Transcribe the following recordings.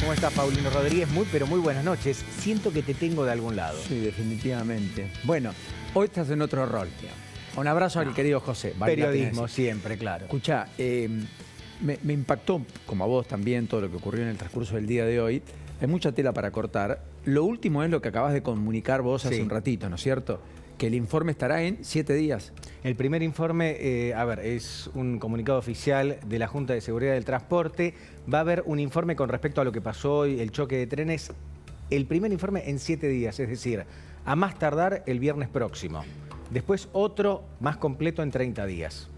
¿Cómo estás, Paulino Rodríguez? Pero muy buenas noches. Siento que te tengo de algún lado. Sí, definitivamente. Bueno, hoy estás en otro rol. Un abrazo al querido José. Periodismo siempre, claro. Escuchá, me impactó, como a vos también, todo lo que ocurrió en el transcurso del día de hoy. Hay mucha tela para cortar. Lo último es lo que acabas de comunicar vos hace un ratito, ¿no es cierto? Que el informe estará en 7 días. El primer informe, es un comunicado oficial de la Junta de Seguridad del Transporte. Va a haber un informe con respecto a lo que pasó hoy, el choque de trenes. El primer informe en 7 días, es decir, a más tardar el viernes próximo. Después otro más completo en 30 días.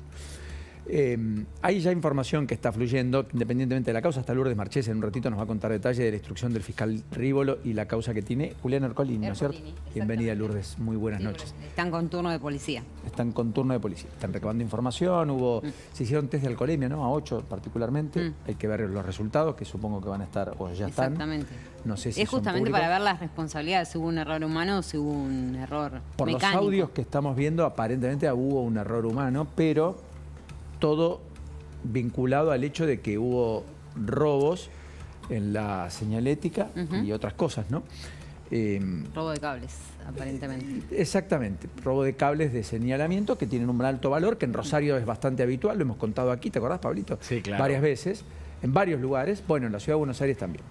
Hay ya información que está fluyendo, independientemente de la causa. Hasta Lourdes Marchés en un ratito nos va a contar detalles de la instrucción del fiscal Rívolo y la causa que tiene Julián Ercolini, ¿no es cierto? Bienvenida, Lourdes. Muy buenas noches. Están con turno de policía. Están con turno de policía. Están recabando información. Se hicieron test de alcoholemia, ¿no? A 8 particularmente. Hay que ver los resultados, que supongo que van a estar o ya están. Exactamente. No sé si es justamente son para ver las responsabilidades, si hubo un error humano o si hubo un error Por mecánico. los audios que estamos viendo, aparentemente hubo un error humano, pero todo vinculado al hecho de que hubo robos en la señalética y otras cosas, ¿no? Robo de cables, aparentemente. Exactamente, robo de cables de señalamiento que tienen un alto valor, que en Rosario es bastante habitual, lo hemos contado aquí, ¿te acordás, Pablito? Sí, claro. Varias veces, en varios lugares, bueno, en la Ciudad de Buenos Aires también.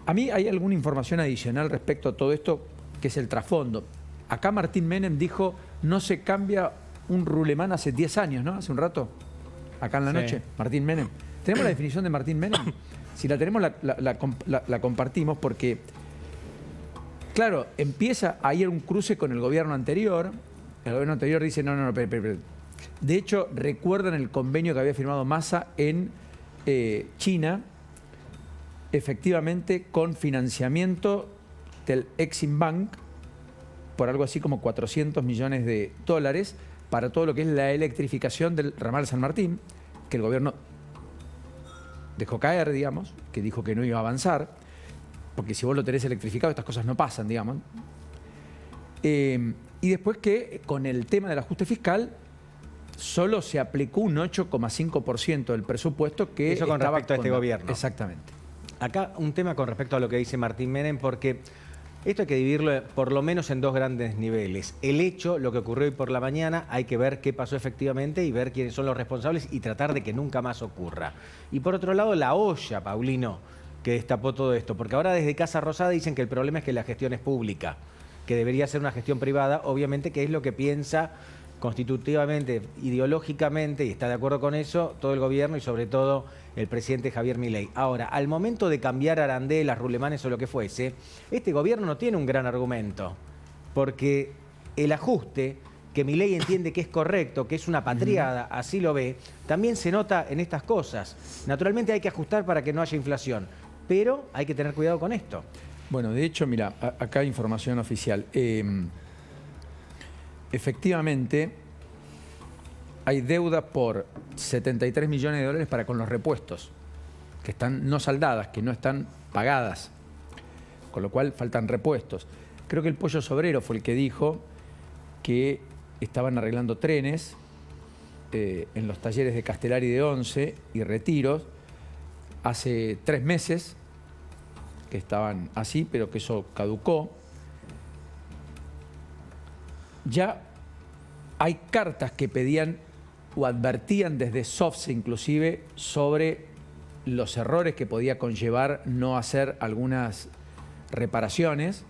A mí hay alguna información adicional respecto a todo esto, que es el trasfondo. Acá Martín Menem dijo, no se cambia un rulemán hace 10 años, ¿no? Hace un rato, acá en la noche, Martín Menem. ¿Tenemos la definición de Martín Menem? Si la tenemos, la compartimos porque, claro, empieza a ir un cruce con el gobierno anterior. El gobierno anterior dice, no, espera. De hecho, recuerdan el convenio que había firmado Massa en China, efectivamente con financiamiento del Exim Bank, por algo así como 400 millones de dólares, para todo lo que es la electrificación del ramal San Martín, que el gobierno dejó caer, digamos, que dijo que no iba a avanzar, porque si vos lo tenés electrificado, estas cosas no pasan, digamos. Y después que con el tema del ajuste fiscal, solo se aplicó un 8,5% del presupuesto que eso con respecto a este gobierno. Exactamente. Acá un tema con respecto a lo que dice Martín Menem, porque esto hay que dividirlo por lo menos en dos grandes niveles. El hecho, lo que ocurrió hoy por la mañana, hay que ver qué pasó efectivamente y ver quiénes son los responsables y tratar de que nunca más ocurra. Y por otro lado, la olla, Paulino, que destapó todo esto. Porque ahora desde Casa Rosada dicen que el problema es que la gestión es pública, que debería ser una gestión privada, obviamente, que es lo que piensa constitutivamente, ideológicamente, y está de acuerdo con eso, todo el gobierno y sobre todo el presidente Javier Milei. Ahora, al momento de cambiar arandelas, rulemanes o lo que fuese, este gobierno no tiene un gran argumento, porque el ajuste que Milei entiende que es correcto, que es una patriada, así lo ve, también se nota en estas cosas. Naturalmente hay que ajustar para que no haya inflación, pero hay que tener cuidado con esto. Bueno, de hecho, mira, acá hay información oficial. Efectivamente, hay deuda por 73 millones de dólares para con los repuestos, que están no saldadas, que no están pagadas, con lo cual faltan repuestos. Creo que el Pollo Sobrero fue el que dijo que estaban arreglando trenes en los talleres de Castellari de Once y Retiros hace 3 meses, que estaban así, pero que eso caducó. Ya hay cartas que pedían o advertían desde SOFSE inclusive sobre los errores que podía conllevar no hacer algunas reparaciones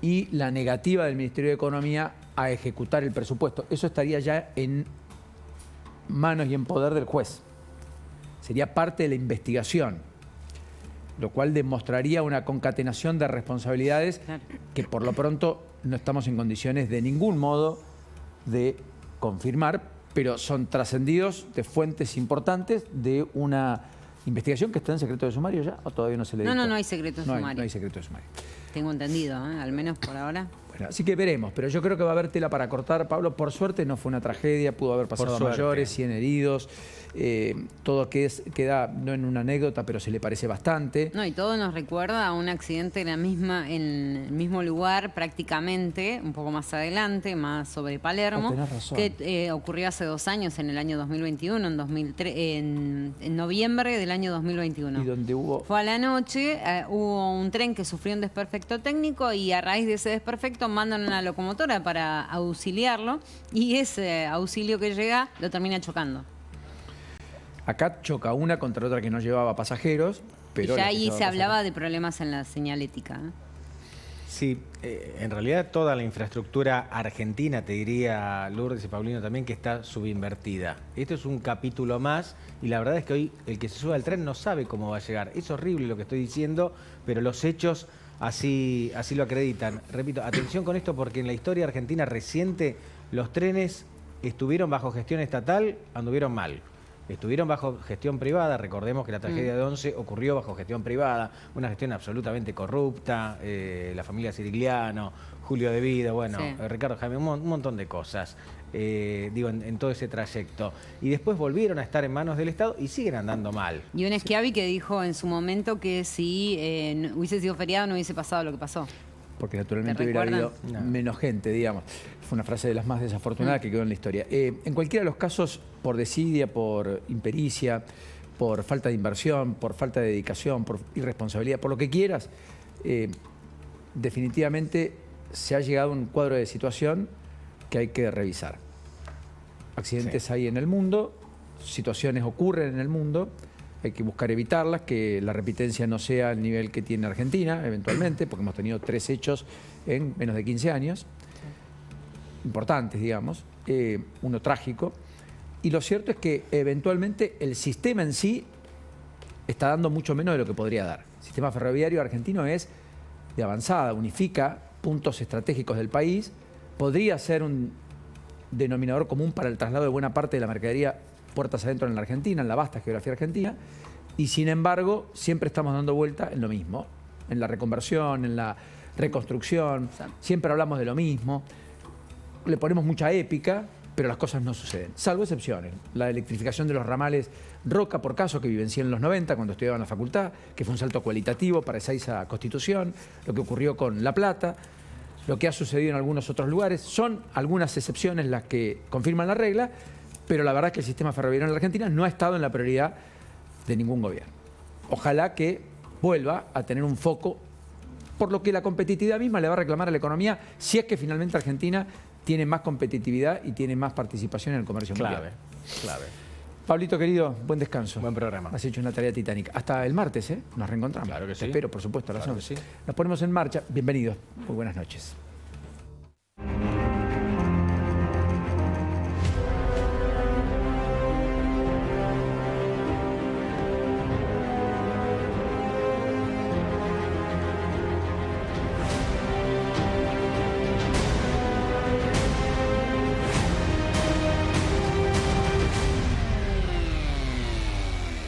y la negativa del Ministerio de Economía a ejecutar el presupuesto. Eso estaría ya en manos y en poder del juez. Sería parte de la investigación, lo cual demostraría una concatenación de responsabilidades que por lo pronto no estamos en condiciones de ningún modo de confirmar, pero son trascendidos de fuentes importantes de una investigación que está en secreto de sumario ya, o todavía no se le dictó. No hay secreto de sumario. No hay secreto de sumario. Tengo entendido, al menos por ahora. Bueno, así que veremos, pero yo creo que va a haber tela para cortar. Pablo, por suerte no fue una tragedia, pudo haber pasado a mayores, 100 heridos, todo queda no en una anécdota, pero se le parece bastante. No, y todo nos recuerda a un accidente en el mismo lugar prácticamente, un poco más adelante, más sobre Palermo, tenés razón. que ocurrió hace 2 años, en el año 2021, en noviembre del año 2021. Y donde Fue a la noche, hubo un tren que sufrió un desperfecto técnico y a raíz de ese desperfecto mandan una locomotora para auxiliarlo y ese auxilio que llega lo termina chocando. Acá choca una contra otra que no llevaba pasajeros, pero y ya ahí se pasajeros. hablaba de problemas en la señalética. Sí, en realidad toda la infraestructura argentina, te diría Lourdes y Paulino también, que está subinvertida. Esto es un capítulo más y la verdad es que hoy el que se sube al tren no sabe cómo va a llegar. Es horrible lo que estoy diciendo, pero los hechos así lo acreditan. Repito, atención con esto porque en la historia argentina reciente los trenes estuvieron bajo gestión estatal, anduvieron mal. Estuvieron bajo gestión privada, recordemos que la tragedia de Once ocurrió bajo gestión privada, una gestión absolutamente corrupta, la familia Sirigliano, Julio De Vida, bueno, sí. Ricardo Jaime, un montón de cosas, en todo ese trayecto. Y después volvieron a estar en manos del Estado y siguen andando mal. Y un Schiavi que dijo en su momento que si hubiese sido feriado no hubiese pasado lo que pasó. Porque naturalmente ¿Te hubiera habido recuerdan? menos gente, digamos. Fue una frase de las más desafortunadas que quedó en la historia. En cualquiera de los casos, por desidia, por impericia, por falta de inversión, por falta de dedicación, por irresponsabilidad, por lo que quieras, definitivamente se ha llegado a un cuadro de situación que hay que revisar. Accidentes hay en el mundo, situaciones ocurren en el mundo, hay que buscar evitarlas, que la repitencia no sea al nivel que tiene Argentina, eventualmente, porque hemos tenido 3 hechos en menos de 15 años, importantes, digamos, uno trágico. Y lo cierto es que eventualmente el sistema en sí está dando mucho menos de lo que podría dar. El sistema ferroviario argentino es de avanzada, unifica puntos estratégicos del país, podría ser un denominador común para el traslado de buena parte de la mercadería puertas adentro en la Argentina, en la vasta geografía argentina, y sin embargo siempre estamos dando vuelta en lo mismo, en la reconversión, en la reconstrucción, siempre hablamos de lo mismo, le ponemos mucha épica, pero las cosas no suceden, salvo excepciones. La electrificación de los ramales Roca, por caso, que vivencié en los 90 cuando estudiaba en la facultad, que fue un salto cualitativo para esa Constitución, lo que ocurrió con La Plata, lo que ha sucedido en algunos otros lugares, son algunas excepciones las que confirman la regla, pero la verdad es que el sistema ferroviario en la Argentina no ha estado en la prioridad de ningún gobierno. Ojalá que vuelva a tener un foco, por lo que la competitividad misma le va a reclamar a la economía, si es que finalmente Argentina tiene más competitividad y tiene más participación en el comercio mundial. Clave. Pablito, querido, buen descanso. Buen programa. Has hecho una tarea titánica. Hasta el martes, ¿eh? Nos reencontramos. Claro que sí. Te espero, por supuesto, a las Claro 11. que sí. Nos ponemos en marcha. Bienvenidos. Muy buenas noches.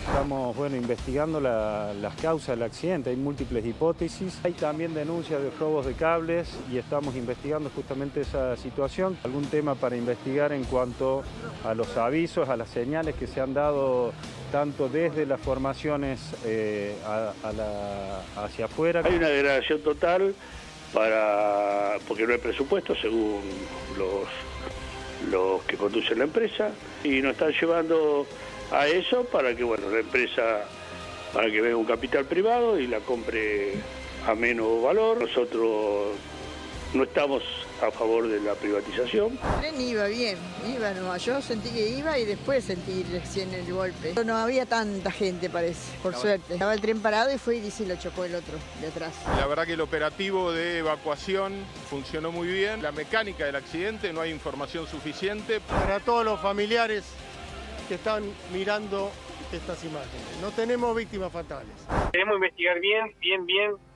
Estamos investigando las causas del accidente, hay múltiples hipótesis. Hay también denuncias de robos de cables y estamos investigando justamente esa situación. Algún tema para investigar en cuanto a los avisos, a las señales que se han dado tanto desde las formaciones hacia afuera. Hay una degradación total porque no hay presupuesto según los que conducen la empresa y nos están llevando a eso para que la empresa, para que venga un capital privado y la compre a menos valor. Nosotros no estamos a favor de la privatización. El tren iba bien, iba nomás. Yo sentí que iba y después sentí recién el golpe. No había tanta gente, parece, por suerte. Estaba el tren parado y fue y dice, lo chocó el otro de atrás. La verdad que el operativo de evacuación funcionó muy bien. La mecánica del accidente, no hay información suficiente. Para todos los familiares que están mirando estas imágenes. No tenemos víctimas fatales. Queremos investigar bien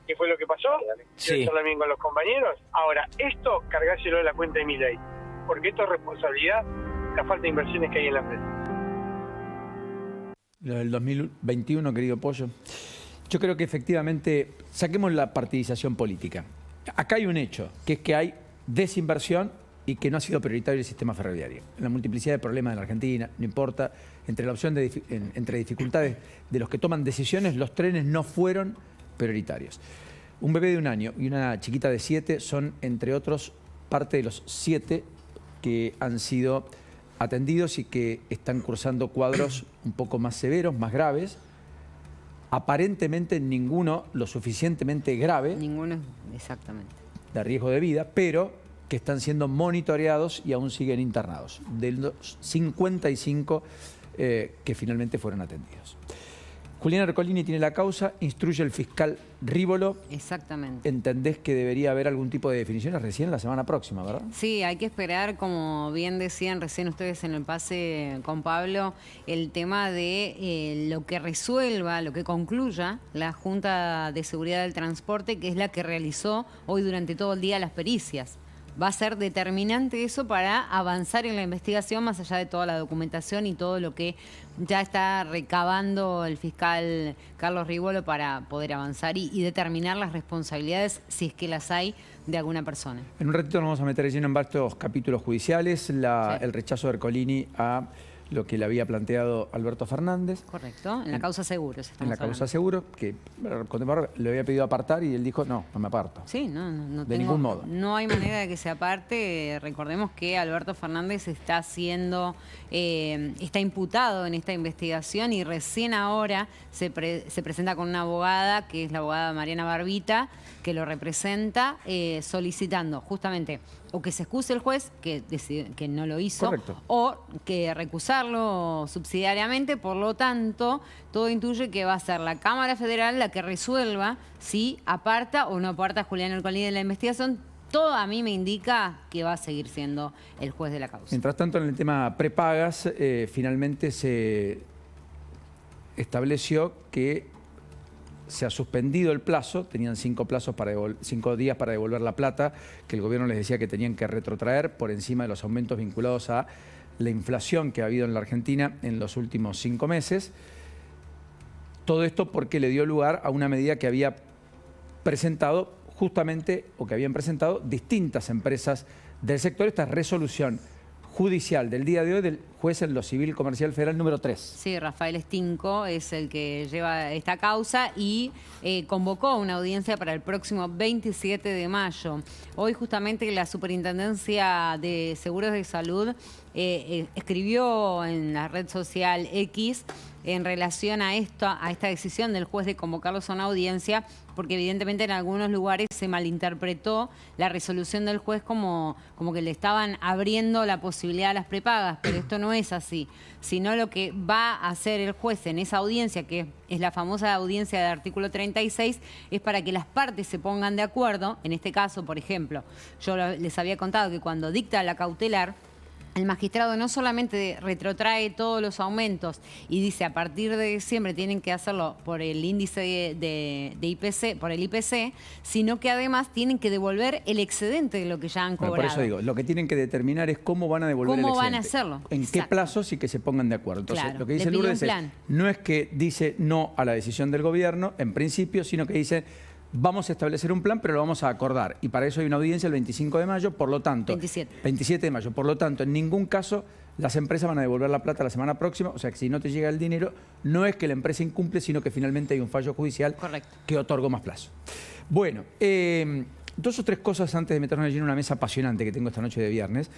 qué fue lo que pasó, Sí. hablar bien con los compañeros. Ahora, esto cargárselo de la cuenta de Milei, porque esto es responsabilidad, la falta de inversiones que hay en la empresa. Lo del 2021, querido Pollo. Yo creo que efectivamente saquemos la partidización política. Acá hay un hecho, que es que hay desinversión y que no ha sido prioritario el sistema ferroviario. La multiplicidad de problemas en la Argentina, no importa, entre la opción de entre dificultades de los que toman decisiones, los trenes no fueron prioritarios. Un bebé de 1 año y una chiquita de 7 son, entre otros, parte de los 7 que han sido atendidos y que están cursando cuadros un poco más severos, más graves. Aparentemente ninguno lo suficientemente grave. Ninguno, exactamente. De riesgo de vida, pero que están siendo monitoreados y aún siguen internados. De los 55 que finalmente fueron atendidos. Juliana Ercolini tiene la causa, instruye el fiscal Rívolo. Exactamente. ¿Entendés que debería haber algún tipo de definiciones recién la semana próxima, verdad? Sí, hay que esperar, como bien decían recién ustedes en el pase con Pablo, el tema de lo que resuelva, lo que concluya la Junta de Seguridad del Transporte, que es la que realizó hoy durante todo el día las pericias. Va a ser determinante eso para avanzar en la investigación, más allá de toda la documentación y todo lo que ya está recabando el fiscal Carlos Rívolo para poder avanzar y determinar las responsabilidades, si es que las hay, de alguna persona. En un ratito nos vamos a meter lleno en varios capítulos judiciales, Sí. el rechazo de Ercolini a lo que le había planteado Alberto Fernández. Correcto, en la causa seguros. En la causa seguro, que le había pedido apartar y él dijo, no me aparto. Sí, no de ningún modo. No hay manera de que se aparte. Recordemos que Alberto Fernández está imputado en esta investigación y recién ahora se presenta con una abogada, que es la abogada Mariana Barbita, que lo representa, solicitando justamente o que se excuse el juez, que no lo hizo, correcto, o que recusarlo subsidiariamente. Por lo tanto, todo intuye que va a ser la Cámara Federal la que resuelva si aparta o no aparta a Julián Ercolini de la investigación. Todo a mí me indica que va a seguir siendo el juez de la causa. Mientras tanto, en el tema prepagas, finalmente se estableció que se ha suspendido el plazo, tenían 5 días para devolver la plata, que el gobierno les decía que tenían que retrotraer por encima de los aumentos vinculados a la inflación que ha habido en la Argentina en los últimos 5 meses. Todo esto porque le dio lugar a una medida que había presentado justamente, o que habían presentado distintas empresas del sector, esta resolución judicial del día de hoy del juez en lo civil comercial federal número 3. Sí, Rafael Estinco es el que lleva esta causa y convocó una audiencia para el próximo 27 de mayo. Hoy justamente la Superintendencia de Seguros de Salud escribió en la red social X en relación a esta decisión del juez de convocarlos a una audiencia, porque evidentemente en algunos lugares se malinterpretó la resolución del juez como que le estaban abriendo la posibilidad a las prepagas, pero esto no es así, sino lo que va a hacer el juez en esa audiencia, que es la famosa audiencia del artículo 36, es para que las partes se pongan de acuerdo. En este caso, por ejemplo, yo les había contado que cuando dicta la cautelar, el magistrado no solamente retrotrae todos los aumentos y dice a partir de diciembre tienen que hacerlo por el índice de IPC, por el IPC, sino que además tienen que devolver el excedente de lo que ya han cobrado. Por eso digo, lo que tienen que determinar es cómo van a devolver el excedente. ¿Cómo van a hacerlo? En Exacto. qué plazos y que se pongan de acuerdo. Entonces, claro, lo que dice Lourdes es, no es que dice no a la decisión del gobierno, en principio, sino que dice vamos a establecer un plan, pero lo vamos a acordar. Y para eso hay una audiencia el 25 de mayo, por lo tanto... 27 de mayo. Por lo tanto, en ningún caso las empresas van a devolver la plata la semana próxima. O sea, que si no te llega el dinero, no es que la empresa incumple, sino que finalmente hay un fallo judicial que otorgó más plazo. Bueno, 2 o 3 cosas antes de meternos allí en una mesa apasionante que tengo esta noche de viernes,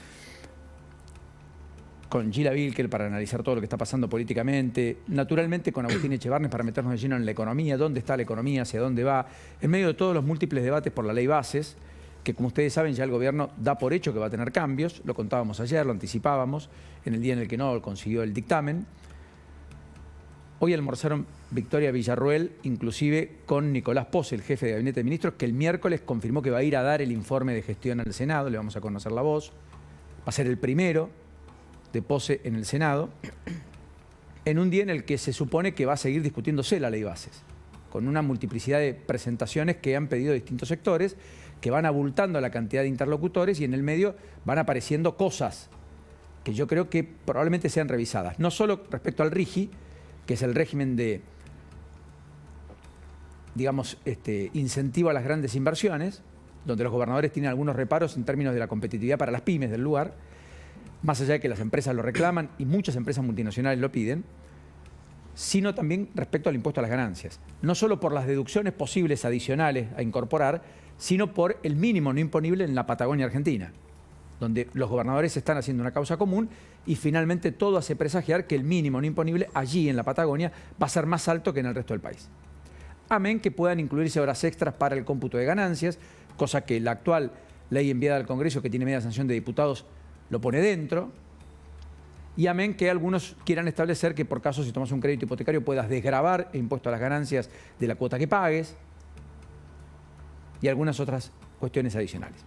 con Gila Vilkel para analizar todo lo que está pasando políticamente, naturalmente con Agustín Echevarnes para meternos de lleno en la economía, dónde está la economía, hacia dónde va, en medio de todos los múltiples debates por la ley Bases, que como ustedes saben ya el gobierno da por hecho que va a tener cambios, lo contábamos ayer, lo anticipábamos, en el día en el que no consiguió el dictamen. Hoy almorzaron Victoria Villarroel, inclusive con Nicolás Pose, el jefe de Gabinete de Ministros, que el miércoles confirmó que va a ir a dar el informe de gestión al Senado, le vamos a conocer la voz, va a ser el primero de Pose en el Senado, en un día en el que se supone que va a seguir discutiéndose la ley Bases, con una multiplicidad de presentaciones que han pedido distintos sectores, que van abultando la cantidad de interlocutores y en el medio van apareciendo cosas que yo creo que probablemente sean revisadas. No solo respecto al RIGI, que es el régimen de, digamos, incentivo a las grandes inversiones, donde los gobernadores tienen algunos reparos en términos de la competitividad para las pymes del lugar, más allá de que las empresas lo reclaman y muchas empresas multinacionales lo piden, sino también respecto al impuesto a las ganancias. No solo por las deducciones posibles adicionales a incorporar, sino por el mínimo no imponible en la Patagonia Argentina, donde los gobernadores están haciendo una causa común y finalmente todo hace presagiar que el mínimo no imponible allí en la Patagonia va a ser más alto que en el resto del país. Amén que puedan incluirse horas extras para el cómputo de ganancias, cosa que la actual ley enviada al Congreso, que tiene media sanción de diputados, lo pone dentro. Y amén que algunos quieran establecer que por caso si tomas un crédito hipotecario puedas desgravar el impuesto a las ganancias de la cuota que pagues y algunas otras cuestiones adicionales.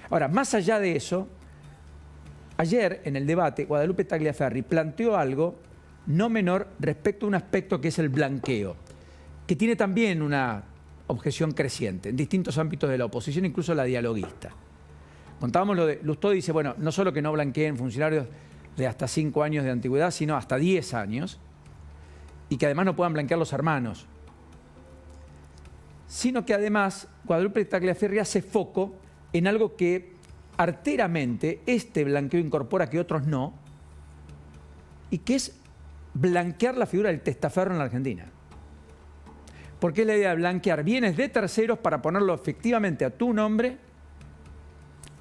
Ahora, más allá de eso, ayer en el debate Guadalupe Tagliaferri planteó algo no menor respecto a un aspecto que es el blanqueo, que tiene también una objeción creciente en distintos ámbitos de la oposición, incluso la dialoguista. Contábamos lo de Lustó, dice, bueno, no solo que no blanqueen funcionarios de hasta 5 años de antigüedad, sino hasta 10 años, y que además no puedan blanquear los hermanos, sino que además Guadalupe Tagliaferri hace foco en algo que arteramente este blanqueo incorpora que otros no, y que es blanquear la figura del testaferro en la Argentina. Porque es la idea de blanquear bienes de terceros para ponerlo efectivamente a tu nombre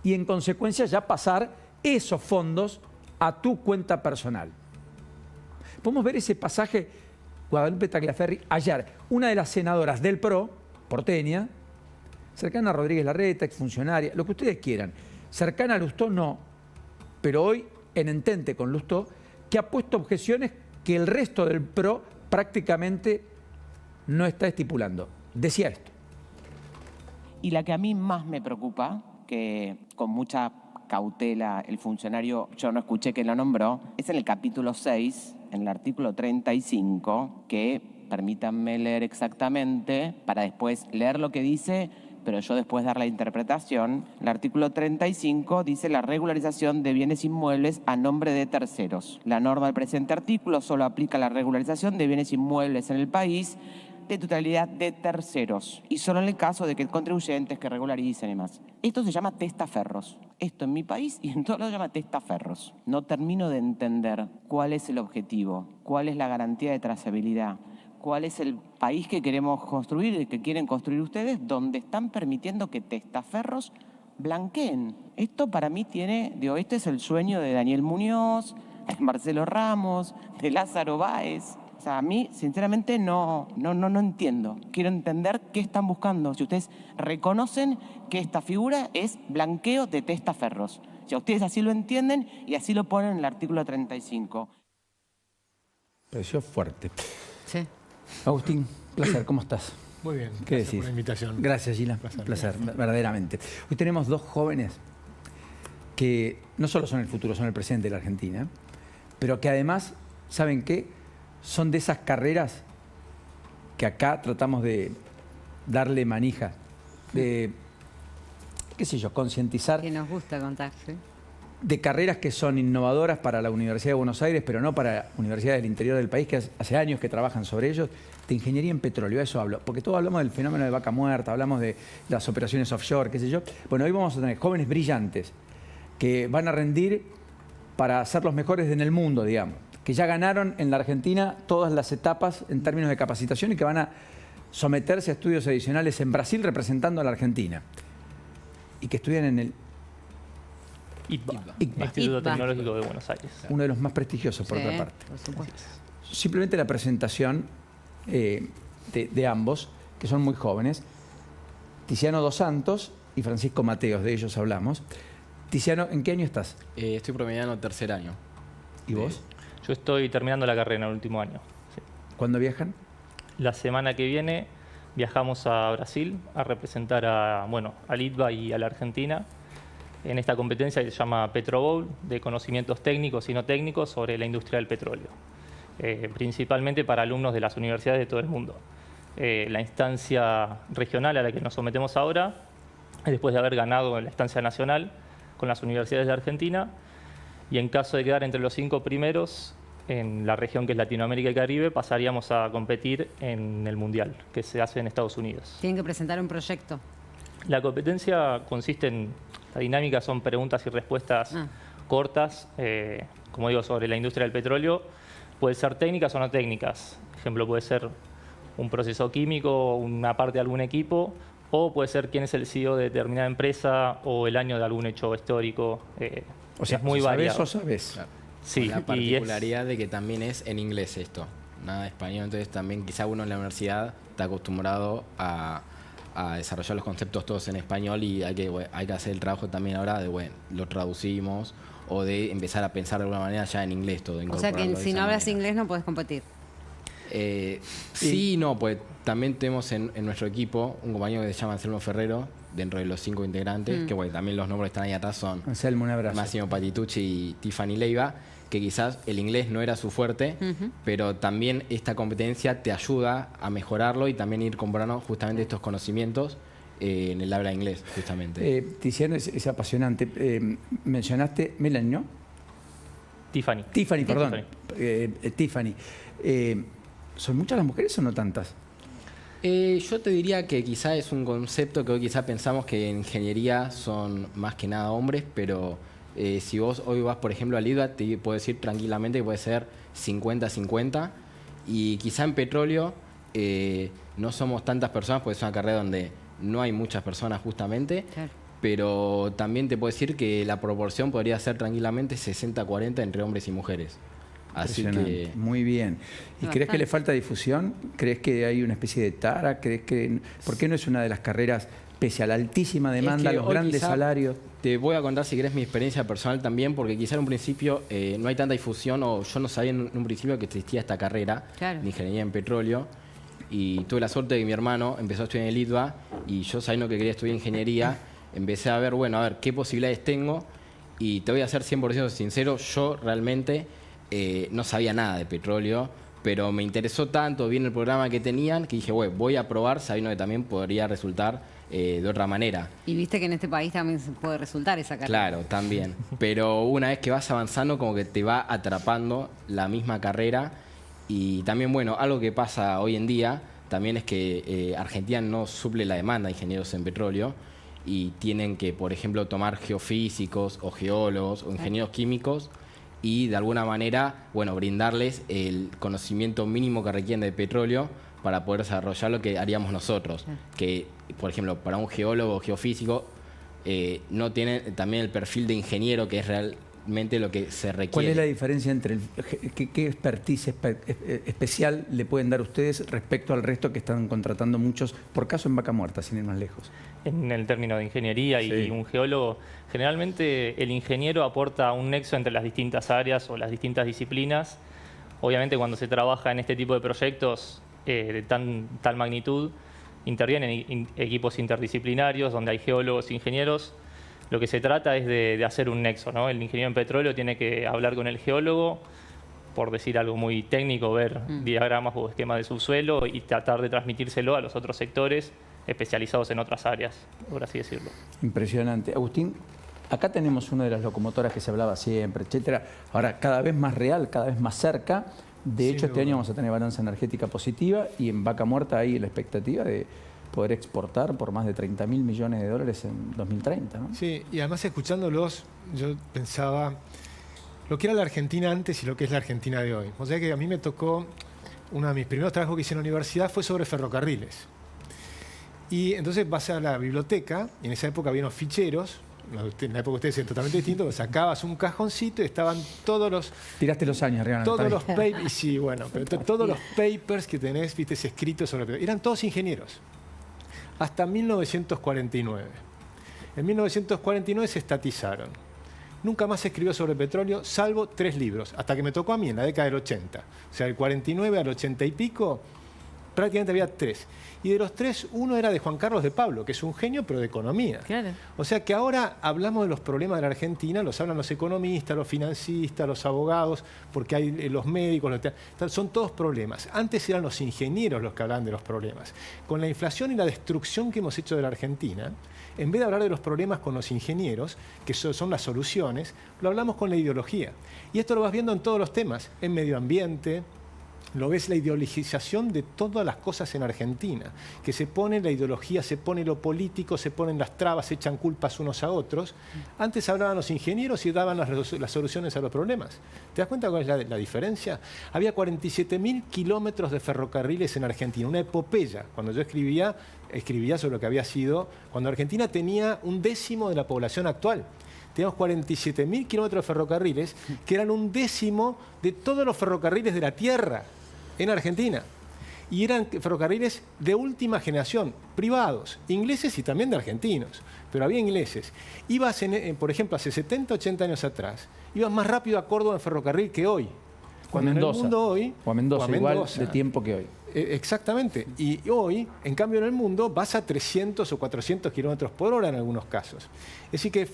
y en consecuencia ya pasar esos fondos a tu cuenta personal. Podemos ver ese pasaje, Guadalupe Tagliaferri, ayer, una de las senadoras del PRO, porteña, cercana a Rodríguez Larreta, exfuncionaria, lo que ustedes quieran, cercana a Lustó no, pero hoy en entente con Lustó, que ha puesto objeciones que el resto del PRO prácticamente no está estipulando. Decía esto. Y la que a mí más me preocupa, que con mucha cautela el funcionario, yo no escuché que lo nombró, es en el capítulo 6, en el artículo 35, que permítanme leer exactamente para después leer lo que dice, pero yo después dar la interpretación. El artículo 35 dice la regularización de bienes inmuebles a nombre de terceros. La norma del presente artículo solo aplica a la regularización de bienes inmuebles en el país de totalidad de terceros y solo en el caso de que contribuyentes que regularicen y más. Esto se llama testaferros. Esto en mi país y en todo lo se llama testaferros. No termino de entender cuál es el objetivo, cuál es la garantía de trazabilidad, cuál es el país que queremos construir y que quieren construir ustedes, donde están permitiendo que testaferros blanqueen. Esto para mí tiene, este es el sueño de Daniel Muñoz, de Marcelo Ramos, de Lázaro Báez. O sea, a mí, sinceramente, no entiendo. Quiero entender qué están buscando. Si ustedes reconocen que esta figura es blanqueo de testaferros. Si ustedes así lo entienden y así lo ponen en el artículo 35. Pareció fuerte. Sí. Agustín, placer, ¿cómo estás? Muy bien, ¿Qué gracias decís? por la invitación. Gracias, Gila. Placer, verdaderamente. Hoy tenemos dos jóvenes que no solo son el futuro, son el presente de la Argentina, pero que además, ¿saben qué? Son de esas carreras que acá tratamos de darle manija, de, qué sé yo, concientizar. Que nos gusta contar, ¿sí? De carreras que son innovadoras para la Universidad de Buenos Aires, pero no para universidades del interior del país, que hace años que trabajan sobre ellos, de ingeniería en petróleo, a eso hablo. Porque todos hablamos del fenómeno de vaca muerta, hablamos de las operaciones offshore, qué sé yo. Bueno, hoy vamos a tener jóvenes brillantes que van a rendir para ser los mejores en el mundo, digamos, que ya ganaron en la Argentina todas las etapas en términos de capacitación y que van a someterse a estudios adicionales en Brasil representando a la Argentina. Y que estudian en el ITBA, Instituto Tecnológico de Buenos Aires. Uno de los más prestigiosos, por otra parte. Por supuesto. Simplemente la presentación de ambos, que son muy jóvenes, Tiziano Dos Santos y Francisco Mateos, de ellos hablamos. Tiziano, ¿en qué año estás? Estoy promediando tercer año. ¿Y vos? Yo estoy terminando la carrera en el último año. Sí. ¿Cuándo viajan? La semana que viene viajamos a Brasil a representar al ITBA y a la Argentina en esta competencia que se llama Petro Bowl, de conocimientos técnicos y no técnicos sobre la industria del petróleo, principalmente para alumnos de las universidades de todo el mundo. La instancia regional a la que nos sometemos ahora es después de haber ganado la instancia nacional con las universidades de Argentina, y en caso de quedar entre los 5 primeros en la región que es Latinoamérica y Caribe, pasaríamos a competir en el Mundial, que se hace en Estados Unidos. Tienen que presentar un proyecto. La competencia consiste en, la dinámica son preguntas y respuestas cortas, como digo, sobre la industria del petróleo. Puede ser técnicas o no técnicas. Por ejemplo, puede ser un proceso químico, una parte de algún equipo, o puede ser quién es el CEO de determinada empresa o el año de algún hecho histórico. O sea, es muy variado. ¿Sabes? Claro. Sí, la particularidad de que también es en inglés esto, nada de español, entonces también quizá uno en la universidad está acostumbrado a desarrollar los conceptos todos en español y hay que hacer el trabajo también ahora de, bueno, lo traducimos o de empezar a pensar de alguna manera ya en inglés todo. O sea que si no hablas inglés no podés competir. Sí, no, pues también tenemos en nuestro equipo un compañero que se llama Anselmo Ferrero, dentro de los 5 integrantes, que bueno, también los nombres que están ahí atrás son Anselmo, un abrazo. Massimo Patitucci y Tiffany Leiva, que quizás el inglés no era su fuerte, pero también esta competencia te ayuda a mejorarlo y también ir comprando justamente estos conocimientos en el habla inglés, justamente. Tiziano, es apasionante. Mencionaste Melanie, ¿no? Tiffany. Tiffany, perdón. Tiffany. ¿Son muchas las mujeres o no tantas? Yo te diría que quizá es un concepto que hoy quizá pensamos que en ingeniería son más que nada hombres, pero si vos hoy vas, por ejemplo, a LIDBA, te puedo decir tranquilamente que puede ser 50-50, y quizá en petróleo no somos tantas personas, porque es una carrera donde no hay muchas personas justamente, claro. Pero también te puedo decir que la proporción podría ser tranquilamente 60-40 entre hombres y mujeres. Así que... Muy bien. ¿Y crees que le falta difusión? ¿Crees que hay una especie de tara? ¿Crees que por qué no es una de las carreras, pese a la altísima demanda, los grandes salarios? Te voy a contar, si querés, mi experiencia personal también, porque quizá en un principio no hay tanta difusión, o yo no sabía en un principio que existía esta carrera de ingeniería en petróleo, y tuve la suerte de que mi hermano empezó a estudiar en el ITBA, y yo sabiendo que quería estudiar ingeniería, empecé a ver, bueno, a ver qué posibilidades tengo, y te voy a ser 100% sincero, yo realmente... no sabía nada de petróleo, pero me interesó tanto bien el programa que tenían que dije, bueno, voy a probar sabiendo que también podría resultar de otra manera. Y viste que en este país también se puede resultar esa carrera. Claro, también. Pero una vez que vas avanzando, como que te va atrapando la misma carrera. Y también, bueno, algo que pasa hoy en día también es que Argentina no suple la demanda de ingenieros en petróleo y tienen que, por ejemplo, tomar geofísicos o geólogos o ingenieros químicos y de alguna manera, bueno, brindarles el conocimiento mínimo que requieren de petróleo para poder desarrollar lo que haríamos nosotros. Que, por ejemplo, para un geólogo o geofísico no tienen también el perfil de ingeniero, que es realmente lo que se requiere. ¿Cuál es la diferencia entre qué expertise especial le pueden dar ustedes respecto al resto que están contratando muchos, por caso en Vaca Muerta, sin ir más lejos? En el término de ingeniería y un geólogo, generalmente el ingeniero aporta un nexo entre las distintas áreas o las distintas disciplinas. Obviamente cuando se trabaja en este tipo de proyectos de tal magnitud, intervienen equipos interdisciplinarios donde hay geólogos e ingenieros. Lo que se trata es de hacer un nexo, ¿no? El ingeniero en petróleo tiene que hablar con el geólogo, por decir algo muy técnico, ver diagramas o esquemas de subsuelo y tratar de transmitírselo a los otros sectores especializados en otras áreas, por así decirlo. Impresionante. Agustín, acá tenemos una de las locomotoras que se hablaba siempre, etcétera. Ahora, cada vez más real, cada vez más cerca. De hecho, este año vamos a tener balanza energética positiva y en Vaca Muerta hay la expectativa de poder exportar por más de 30.000 millones de dólares en 2030, ¿no? Sí, y además escuchándolos, yo pensaba lo que era la Argentina antes y lo que es la Argentina de hoy. O sea que a mí me tocó, uno de mis primeros trabajos que hice en la universidad fue sobre ferrocarriles. Y entonces vas a la biblioteca, y en esa época había unos ficheros, en la época ustedes eran totalmente distintos, sacabas un cajoncito y estaban todos los... Tiraste los años, Rihanna. Todos los papers, sí, bueno, pero todos los papers que tenés, viste, escritos sobre... Eran todos ingenieros. Hasta 1949. En 1949 se estatizaron. Nunca más se escribió sobre petróleo, salvo 3 libros, hasta que me tocó a mí en la década del 80. O sea, del 49 al 80 y pico, prácticamente había 3. Y de los 3, uno era de Juan Carlos de Pablo, que es un genio, pero de economía. Claro. O sea que ahora hablamos de los problemas de la Argentina, los hablan los economistas, los financistas, los abogados, porque hay los médicos, son todos problemas. Antes eran los ingenieros los que hablaban de los problemas. Con la inflación y la destrucción que hemos hecho de la Argentina, en vez de hablar de los problemas con los ingenieros, que son las soluciones, lo hablamos con la ideología. Y esto lo vas viendo en todos los temas, en medio ambiente, lo ves la ideologización de todas las cosas en Argentina, que se pone la ideología, se pone lo político, se ponen las trabas, se echan culpas unos a otros. Antes hablaban los ingenieros y daban las soluciones a los problemas. ¿Te das cuenta cuál es la diferencia? Había 47.000 kilómetros de ferrocarriles en Argentina, una epopeya. Cuando yo escribía sobre lo que había sido, cuando Argentina tenía 1/10 de la población actual. Teníamos 47.000 kilómetros de ferrocarriles, que eran 1/10 de todos los ferrocarriles de la Tierra en Argentina. Y eran ferrocarriles de última generación, privados, ingleses y también de argentinos, pero había ingleses. Ibas, por ejemplo, hace 70, 80 años atrás, ibas más rápido a Córdoba en ferrocarril que hoy. Cuando en el mundo hoy... O a Mendoza, igual de tiempo que hoy. Exactamente. Y hoy, en cambio, en el mundo vas a 300 o 400 kilómetros por hora en algunos casos. Es decir, que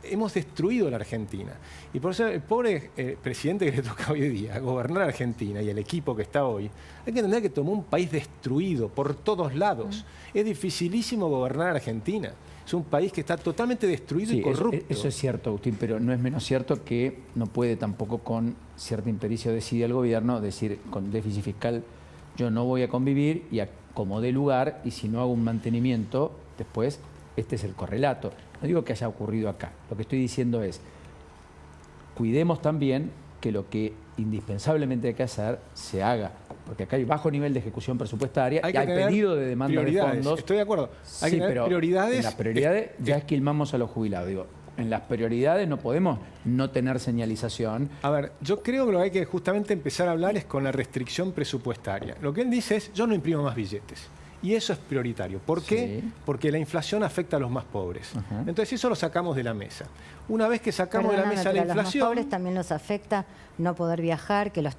hemos destruido la Argentina. Y por eso el pobre presidente que le toca hoy día gobernar Argentina y el equipo que está hoy, hay que entender que tomó un país destruido por todos lados. Es dificilísimo gobernar Argentina. Es un país que está totalmente destruido y corrupto. Eso es cierto, Agustín, pero no es menos cierto que no puede tampoco con cierta impericia decide el gobierno decir con déficit fiscal yo no voy a convivir y como dé lugar, y si no hago un mantenimiento, después este es el correlato. No digo que haya ocurrido acá. Lo que estoy diciendo es, cuidemos también que lo que indispensablemente hay que hacer se haga. Porque acá hay bajo nivel de ejecución presupuestaria, hay pedido de demanda de fondos. Estoy de acuerdo. Hay que tener prioridades. En las prioridades ya esquilmamos a los jubilados. Digo, en las prioridades no podemos no tener señalización. A ver, yo creo que lo que hay que justamente empezar a hablar es con la restricción presupuestaria. Lo que él dice es, yo no imprimo más billetes. Y eso es prioritario. ¿Por qué? Porque la inflación afecta a los más pobres. Entonces eso lo sacamos de la mesa. Una vez que sacamos de la mesa la inflación... A los más pobres también los afecta no poder viajar, que los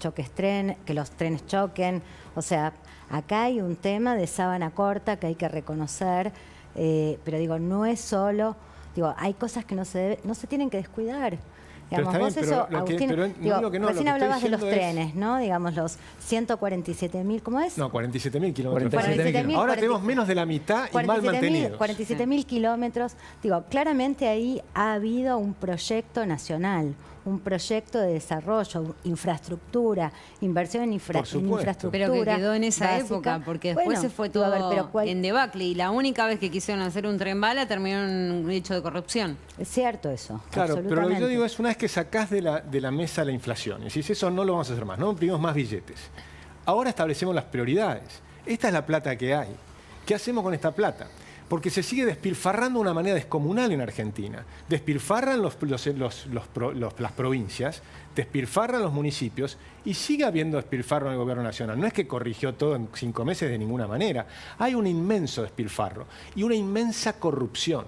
trenes choquen. O sea, acá hay un tema de sábana corta que hay que reconocer. Pero digo, no es solo... Digo, hay cosas que no se tienen que descuidar. Digamos, bien, vos eso, Agustín, recién hablabas de los trenes, ¿no? Digamos, los 147.000, ¿cómo es? No, 47.000 kilómetros. 47.000. Ahora tenemos menos de la mitad y mal mantenidos. 47.000 kilómetros. Digo, claramente ahí ha habido un proyecto nacional, un proyecto de desarrollo, infraestructura, inversión en infraestructura. Pero que quedó en esa época, porque después se fue todo en debacle y la única vez que quisieron hacer un tren bala terminó en un hecho de corrupción. Es cierto eso. Claro, pero lo que yo digo es una vez que sacás de la mesa la inflación, y decís eso no lo vamos a hacer más, no imprimimos más billetes. Ahora establecemos las prioridades. Esta es la plata que hay. ¿Qué hacemos con esta plata? Porque se sigue despilfarrando de una manera descomunal en Argentina. Despilfarran las provincias, despilfarran los municipios y sigue habiendo despilfarro en el gobierno nacional. No es que corrigió todo en 5 meses de ninguna manera. Hay un inmenso despilfarro y una inmensa corrupción.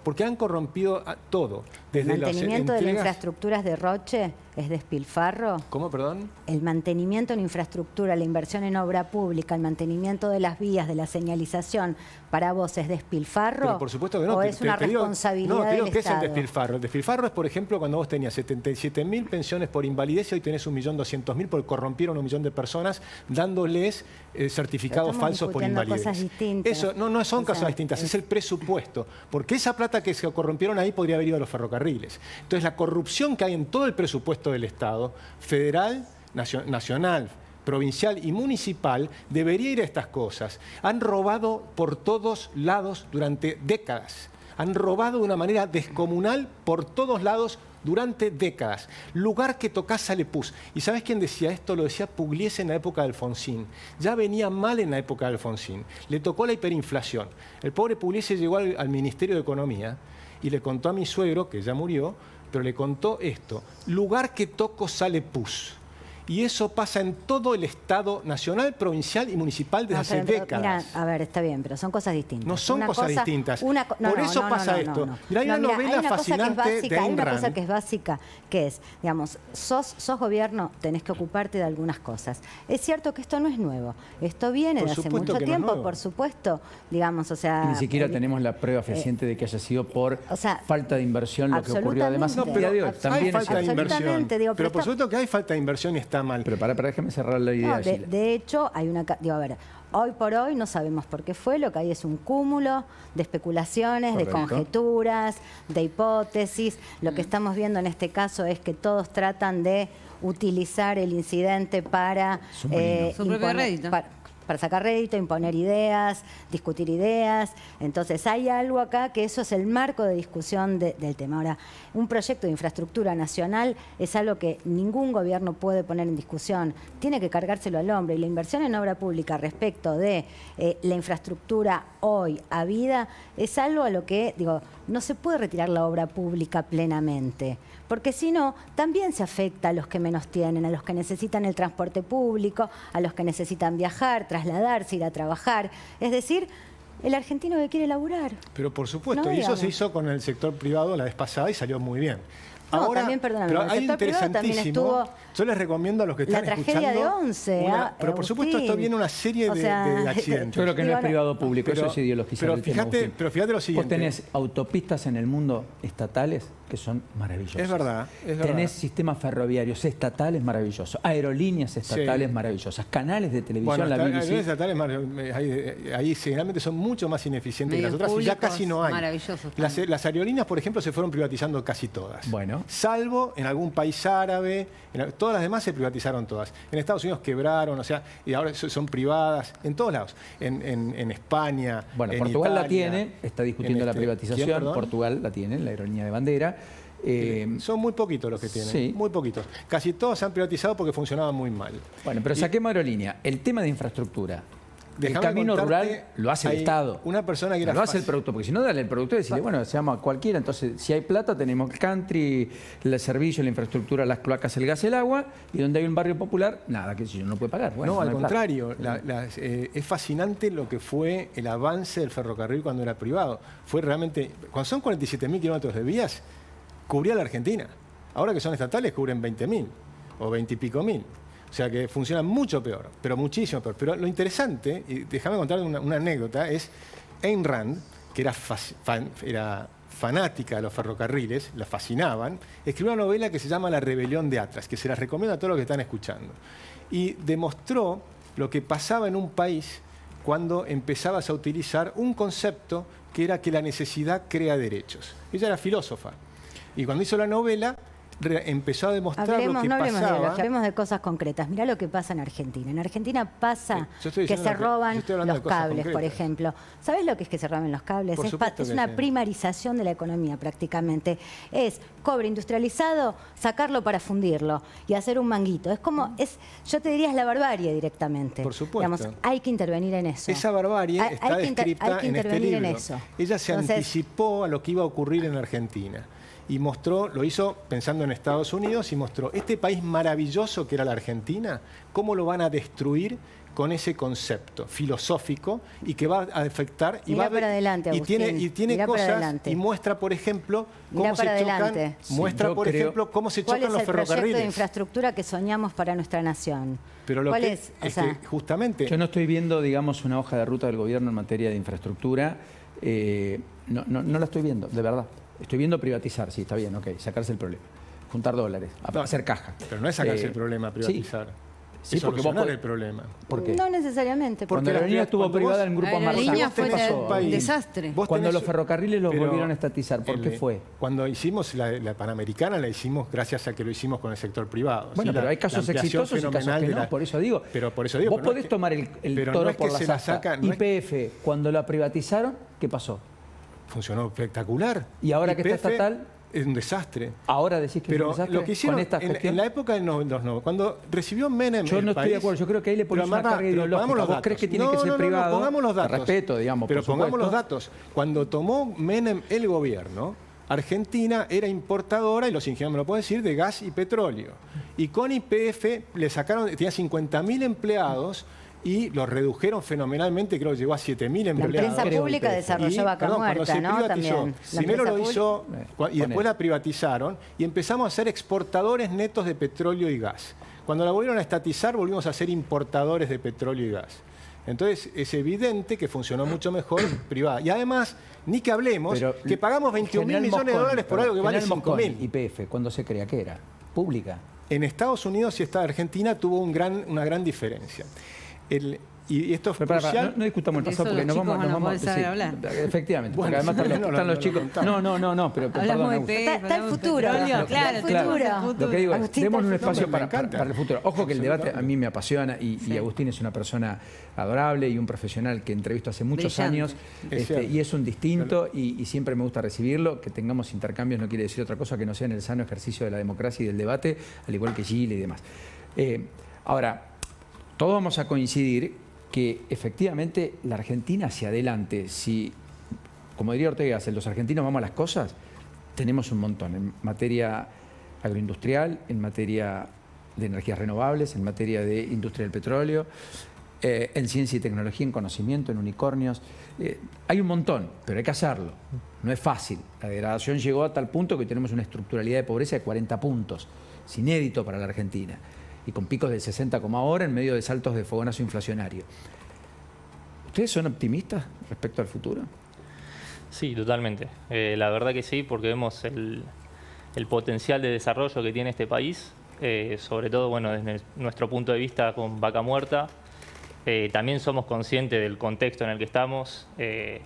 Porque han corrompido todo. Desde ¿El mantenimiento de las infraestructuras de Roche es despilfarro? ¿Cómo, perdón? El mantenimiento en infraestructura, la inversión en obra pública, el mantenimiento de las vías, de la señalización, ¿para vos es despilfarro? Pero por supuesto que no. ¿O es una responsabilidad del Estado? ¿Qué es el despilfarro? El despilfarro es, por ejemplo, cuando vos tenías 77.000 pensiones por invalidez y hoy tenés 1.200.000 porque corrompieron a 1 millón de personas dándoles certificados falsos por invalidez. Cosas distintas. Eso no son cosas distintas, es el presupuesto. Porque esa plata que se corrompieron ahí podría haber ido a los ferrocarriles. Entonces la corrupción que hay en todo el presupuesto del Estado, federal, nacional, provincial y municipal, debería ir a estas cosas. Han robado por todos lados durante décadas. Han robado de una manera descomunal por todos lados durante décadas. Lugar que tocás sale pus. ¿Y sabés quién decía esto? Lo decía Pugliese en la época de Alfonsín. Ya venía mal en la época de Alfonsín. Le tocó la hiperinflación. El pobre Pugliese llegó al Ministerio de Economía y le contó a mi suegro, que ya murió, pero le contó esto: lugar que toco sale pus. Y eso pasa en todo el Estado nacional, provincial y municipal desde hace décadas. Mira, a ver, está bien, pero son cosas distintas. No son cosas distintas. Por eso pasa esto. Mira, hay una novela fascinante de Ayn Rand. Hay una cosa que es básica, que es, digamos, sos gobierno, tenés que ocuparte de algunas cosas. Es cierto que esto no es nuevo. Esto viene de hace mucho tiempo, por supuesto. Digamos, o sea... Y ni siquiera tenemos la prueba fehaciente de que haya sido por falta de inversión lo que ocurrió. Además, hay falta de inversión. Pero por supuesto que hay falta de inversión y está mal. Pero déjame cerrar la idea. De hecho, hay una... Digo, a ver, hoy por hoy no sabemos por qué fue, lo que hay es un cúmulo de especulaciones, de conjeturas, de hipótesis. Lo que estamos viendo en este caso es que todos tratan de utilizar el incidente para Su propio rédito. Para sacar rédito, imponer ideas, discutir ideas. Entonces hay algo acá que eso es el marco de discusión del tema. Ahora, un proyecto de infraestructura nacional es algo que ningún gobierno puede poner en discusión. Tiene que cargárselo al hombro. Y la inversión en obra pública respecto de la infraestructura hoy a vida es algo a lo que, digo, no se puede retirar la obra pública plenamente. Porque si no, también se afecta a los que menos tienen, a los que necesitan el transporte público, a los que necesitan viajar, trasladarse, ir a trabajar. Es decir, el argentino que quiere laburar. Pero por supuesto, No, y eso digamos. se hizo con el sector privado la vez pasada y salió muy bien. No, Ahora, también, perdóname, pero el hay sector privado también interesantísimo. estuvo Yo les recomiendo a los que están la escuchando. tragedia de Once, Pero por supuesto, esto viene una serie O de sea, accidentes. Yo creo que no es privado público, Pero- eso es ideologizar pero el tema, fíjate- Agustín. pero fíjate lo siguiente. Vos tenés autopistas en el mundo estatales que son maravillosas. Es verdad, es verdad. Tenés sistemas ferroviarios estatales maravillosos, aerolíneas estatales Sí. maravillosas, canales de televisión, Bueno, la las BBC. estatales ahí generalmente son mucho más ineficientes que las Medios otras y ya públicos casi no hay. maravillosos Las aerolíneas, por ejemplo, se fueron privatizando casi todas. Bueno. Salvo en algún país árabe, todas las demás se privatizaron todas. En Estados Unidos quebraron, o sea, y ahora son privadas, en todos lados. En España, Bueno, en Portugal la Italia, tiene, está discutiendo la ¿quién, privatización. perdón? Portugal la tiene, la aerolínea de bandera. Son muy poquitos los que tienen, sí. muy poquitos. Casi todos se han privatizado porque funcionaban muy mal. Bueno, pero saquemos aerolínea. El tema de infraestructura. El Déjame camino contarte, rural lo hace el hay Estado. una persona que No era lo hace el fácil. productor, porque si no, dale el productor y decirle, bueno, se llama cualquiera. Entonces, si hay plata, tenemos el country, el servicio, la infraestructura, las cloacas, el gas, el agua. Y donde hay un barrio popular, nada, que si no puede pagar. Bueno, no, al hay plata. contrario, es fascinante lo que fue el avance del ferrocarril cuando era privado. Fue realmente, cuando son 47.000 kilómetros de vías, cubría la Argentina. Ahora que son estatales, cubren 20.000 o 20 y pico mil. O sea que funcionan mucho peor, pero muchísimo peor. Pero lo interesante, y déjame contar una anécdota, es Ayn Rand, que era fanática de los ferrocarriles, la fascinaban, escribió una novela que se llama La rebelión de Atlas, que se las recomiendo a todos los que están escuchando. Y demostró lo que pasaba en un país cuando empezabas a utilizar un concepto que era que la necesidad crea derechos. Ella era filósofa. Y cuando hizo la novela, empezó a demostrar lo que no hablemos de pasaba. ideología, hablemos de cosas concretas. Mirá lo que pasa en Argentina. En Argentina pasa yo estoy que diciendo se yo roban estoy hablando los de cosas cables, por concretas. ejemplo. ¿Sabés lo que es que se roben los cables? Por supuesto Es que una sí. primarización de la economía prácticamente. Es cobre industrializado, sacarlo para fundirlo y hacer un manguito. Es como, yo te diría, es la barbarie directamente. Por supuesto. Digamos, hay que intervenir en eso. Esa barbarie Hay está que descrita hay que en este intervenir en libro. eso. Ella se Entonces, anticipó a lo que iba a ocurrir en Argentina y mostró, lo hizo pensando en Estados Unidos y mostró este país maravilloso que era la Argentina, cómo lo van a destruir con ese concepto filosófico y que va a afectar y Mirá va a para adelante, y tiene Agustín. mirá Mirá para cosas adelante. y muestra, por ejemplo, Mirá cómo se para chocan, adelante. muestra, Yo por creo- ejemplo, cómo se ¿cuál chocan es los el proyecto de ferrocarriles. infraestructura que soñamos para nuestra nación? Pero lo ¿Cuál que es? O es sea, que justamente Yo no estoy viendo, digamos, una hoja de ruta del gobierno en materia de infraestructura. No la estoy viendo, de verdad. Estoy viendo privatizar, sí, está bien, ok, sacarse el problema. Juntar dólares, hacer caja. Pero no es sacarse el problema, privatizar. Sí, es porque vos solucionar podés- el problema. ¿Por qué? No necesariamente. Cuando la aerolínea estuvo privada en Grupo La aerolínea Marzano, fue ¿qué pasó? un desastre. Cuando los ferrocarriles los pero volvieron a estatizar, ¿por qué fue? Cuando hicimos la Panamericana, la hicimos gracias a que lo hicimos con el sector privado. Bueno, ¿sí? pero La- hay casos la ampliación exitosos y casos fenomenal que de no, la- por eso digo. Pero por eso digo. Vos pero no podés es que- tomar el pero toro no es que por la se la asta. saca, no es- YPF, cuando la privatizaron, ¿qué pasó? funcionó espectacular. Y ahora que está YPF estatal, es un desastre. ahora decís que es Pero un desastre lo que hicieron con esta en gestión. la época de los 90, cuando recibió Menem Yo el no estoy de país- acuerdo, yo creo que ahí le pones Pero, una Marta, carga pero ideológica. pongamos los Vos datos. crees que tiene No, que ser no, no, privado. pongamos los Te datos. respeto, digamos, Pero por pongamos supuesto. los datos. Cuando tomó Menem el gobierno, Argentina era importadora, y los ingenieros me lo pueden decir, de gas y petróleo. Y con YPF le sacaron, tenía 50.000 empleados y los redujeron fenomenalmente, creo que llegó a 7.000 La empleados. empresa pública desarrolló Vaca cuando Muerta, se ¿no? privatizó, También. La primero lo empresa hizo y ponele. después la privatizaron y empezamos a ser exportadores netos de petróleo y gas. Cuando la volvieron a estatizar, volvimos a ser importadores de petróleo y gas. Entonces, es evidente que funcionó mucho mejor privada. Y además, ni que hablemos, Pero que pagamos 21.000 General millones de Mosconi, dólares por algo que vale General Mosconi, 5.000. YPF, ¿cuándo se crea que era? Pública. En Estados Unidos y esta Argentina tuvo una gran diferencia. Y esto es crucial. No discutamos el De pasado eso porque los nos chicos vamos. van a poder saber hablar. Efectivamente, porque Bueno, además no, están los no, chicos. Hablamos Pero de perdón, PEF, Está el futuro. Claro, Claro, claro. lo que digo es, Agustín, demos un está el espacio futuro. Me encanta. para el futuro. Ojo que el debate a mí me apasiona y Agustín es una persona adorable y un profesional que entrevisto hace muchos Brillante. años y es un distinto y siempre me gusta recibirlo. Que tengamos intercambios no quiere decir otra cosa que no sea en el sano ejercicio de la democracia y del debate, al igual que Chile y demás. Ahora, todos vamos a coincidir que efectivamente la Argentina hacia adelante, si, como diría Ortega, si los argentinos vamos a las cosas, tenemos un montón en materia agroindustrial, en materia de energías renovables, en materia de industria del petróleo, en ciencia y tecnología, en conocimiento, en unicornios. Hay un montón, pero hay que hacerlo. No es fácil. La degradación llegó a tal punto que tenemos una estructuralidad de pobreza de 40 puntos. Es inédito para la Argentina. Y con picos de 60 como ahora en medio de saltos de fogonazo inflacionario. ¿Ustedes son optimistas respecto al futuro? Sí, totalmente. La verdad que sí, porque vemos el potencial de desarrollo que tiene este país, sobre todo bueno, desde nuestro punto de vista con Vaca Muerta. También somos conscientes del contexto en el que estamos, en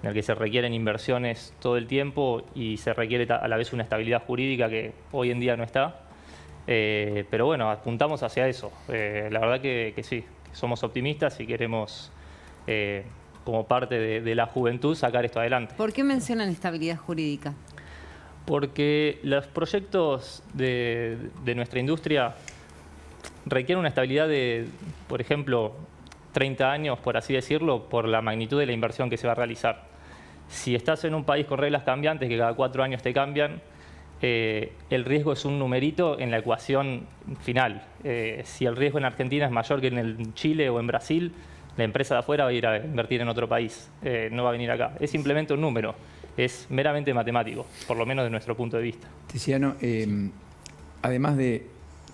el que se requieren inversiones todo el tiempo y se requiere a la vez una estabilidad jurídica que hoy en día no está. Pero bueno, apuntamos hacia eso. La verdad que sí, que somos optimistas y queremos, como parte de la juventud, sacar esto adelante. ¿Por qué mencionan estabilidad jurídica? Porque los proyectos de nuestra industria requieren una estabilidad de, por ejemplo, 30 años, por así decirlo, por la magnitud de la inversión que se va a realizar. Si estás en un país con reglas cambiantes que cada 4 años te cambian, el riesgo es un numerito en la ecuación final. Si el riesgo en Argentina es mayor que en Chile o en Brasil, la empresa de afuera va a ir a invertir en otro país, no va a venir acá. Es simplemente un número, es meramente matemático, por lo menos de nuestro punto de vista. Tiziano, además de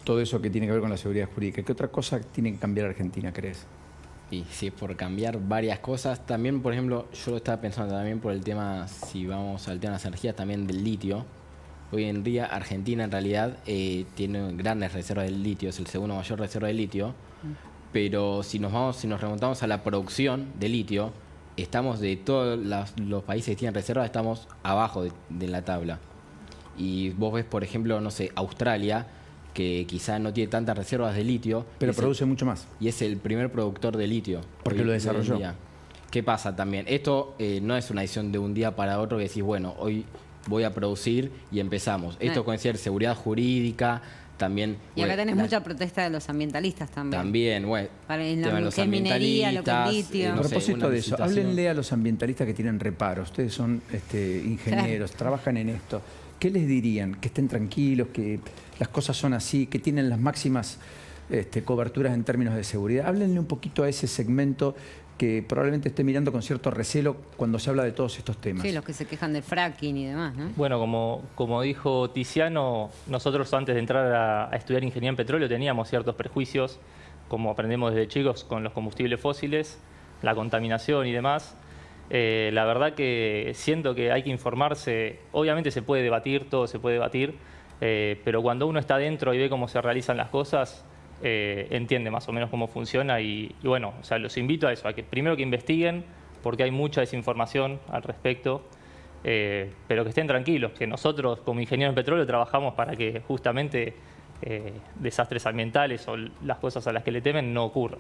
todo eso que tiene que ver con la seguridad jurídica, ¿qué otra cosa tiene que cambiar Argentina, crees? Y si es por cambiar varias cosas, también, por ejemplo, yo lo estaba pensando también por el tema, si vamos al tema de las energías, también del litio. Hoy en día Argentina en realidad tiene grandes reservas de litio, es el segundo mayor reserva de litio, pero si nos remontamos a la producción de litio, estamos de todos los países que tienen reservas, estamos abajo de la tabla. Y vos ves, por ejemplo, no sé, Australia, que quizá no tiene tantas reservas de litio. Pero produce mucho más. Y es el primer productor de litio. Porque lo desarrolló. ¿Qué pasa también? Esto no es una decisión de un día para otro que decís, bueno, hoy voy a producir y empezamos. Esto considera seguridad jurídica, también... Y acá tenés mucha protesta de los ambientalistas también. También, bueno. En lo que es minería, lo que es litio. A propósito de eso, háblenle a los ambientalistas que tienen reparos. Ustedes son ingenieros, trabajan en esto. ¿Qué les dirían? Que estén tranquilos, que las cosas son así, que tienen las máximas coberturas en términos de seguridad. Háblenle un poquito a ese segmento que probablemente esté mirando con cierto recelo cuando se habla de todos estos temas. Sí, los que se quejan del fracking y demás, ¿no? Bueno, como dijo Tiziano, nosotros antes de entrar a estudiar ingeniería en petróleo teníamos ciertos prejuicios, como aprendemos desde chicos con los combustibles fósiles, la contaminación y demás. La verdad que siento que hay que informarse. Obviamente se puede debatir, todo se puede debatir, pero cuando uno está dentro y ve cómo se realizan las cosas, entiende más o menos cómo funciona y bueno, o sea, los invito a eso, a que primero que investiguen, porque hay mucha desinformación al respecto, pero que estén tranquilos, que nosotros como ingenieros en petróleo trabajamos para que justamente desastres ambientales o las cosas a las que le temen no ocurran.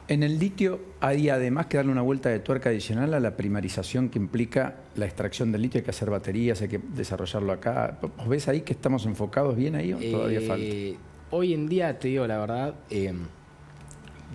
En el litio hay además que darle una vuelta de tuerca adicional a la primarización que implica la extracción del litio. Hay que hacer baterías, hay que desarrollarlo acá. ¿Vos ves ahí que estamos enfocados bien ahí o todavía falta? Hoy en día, te digo la verdad,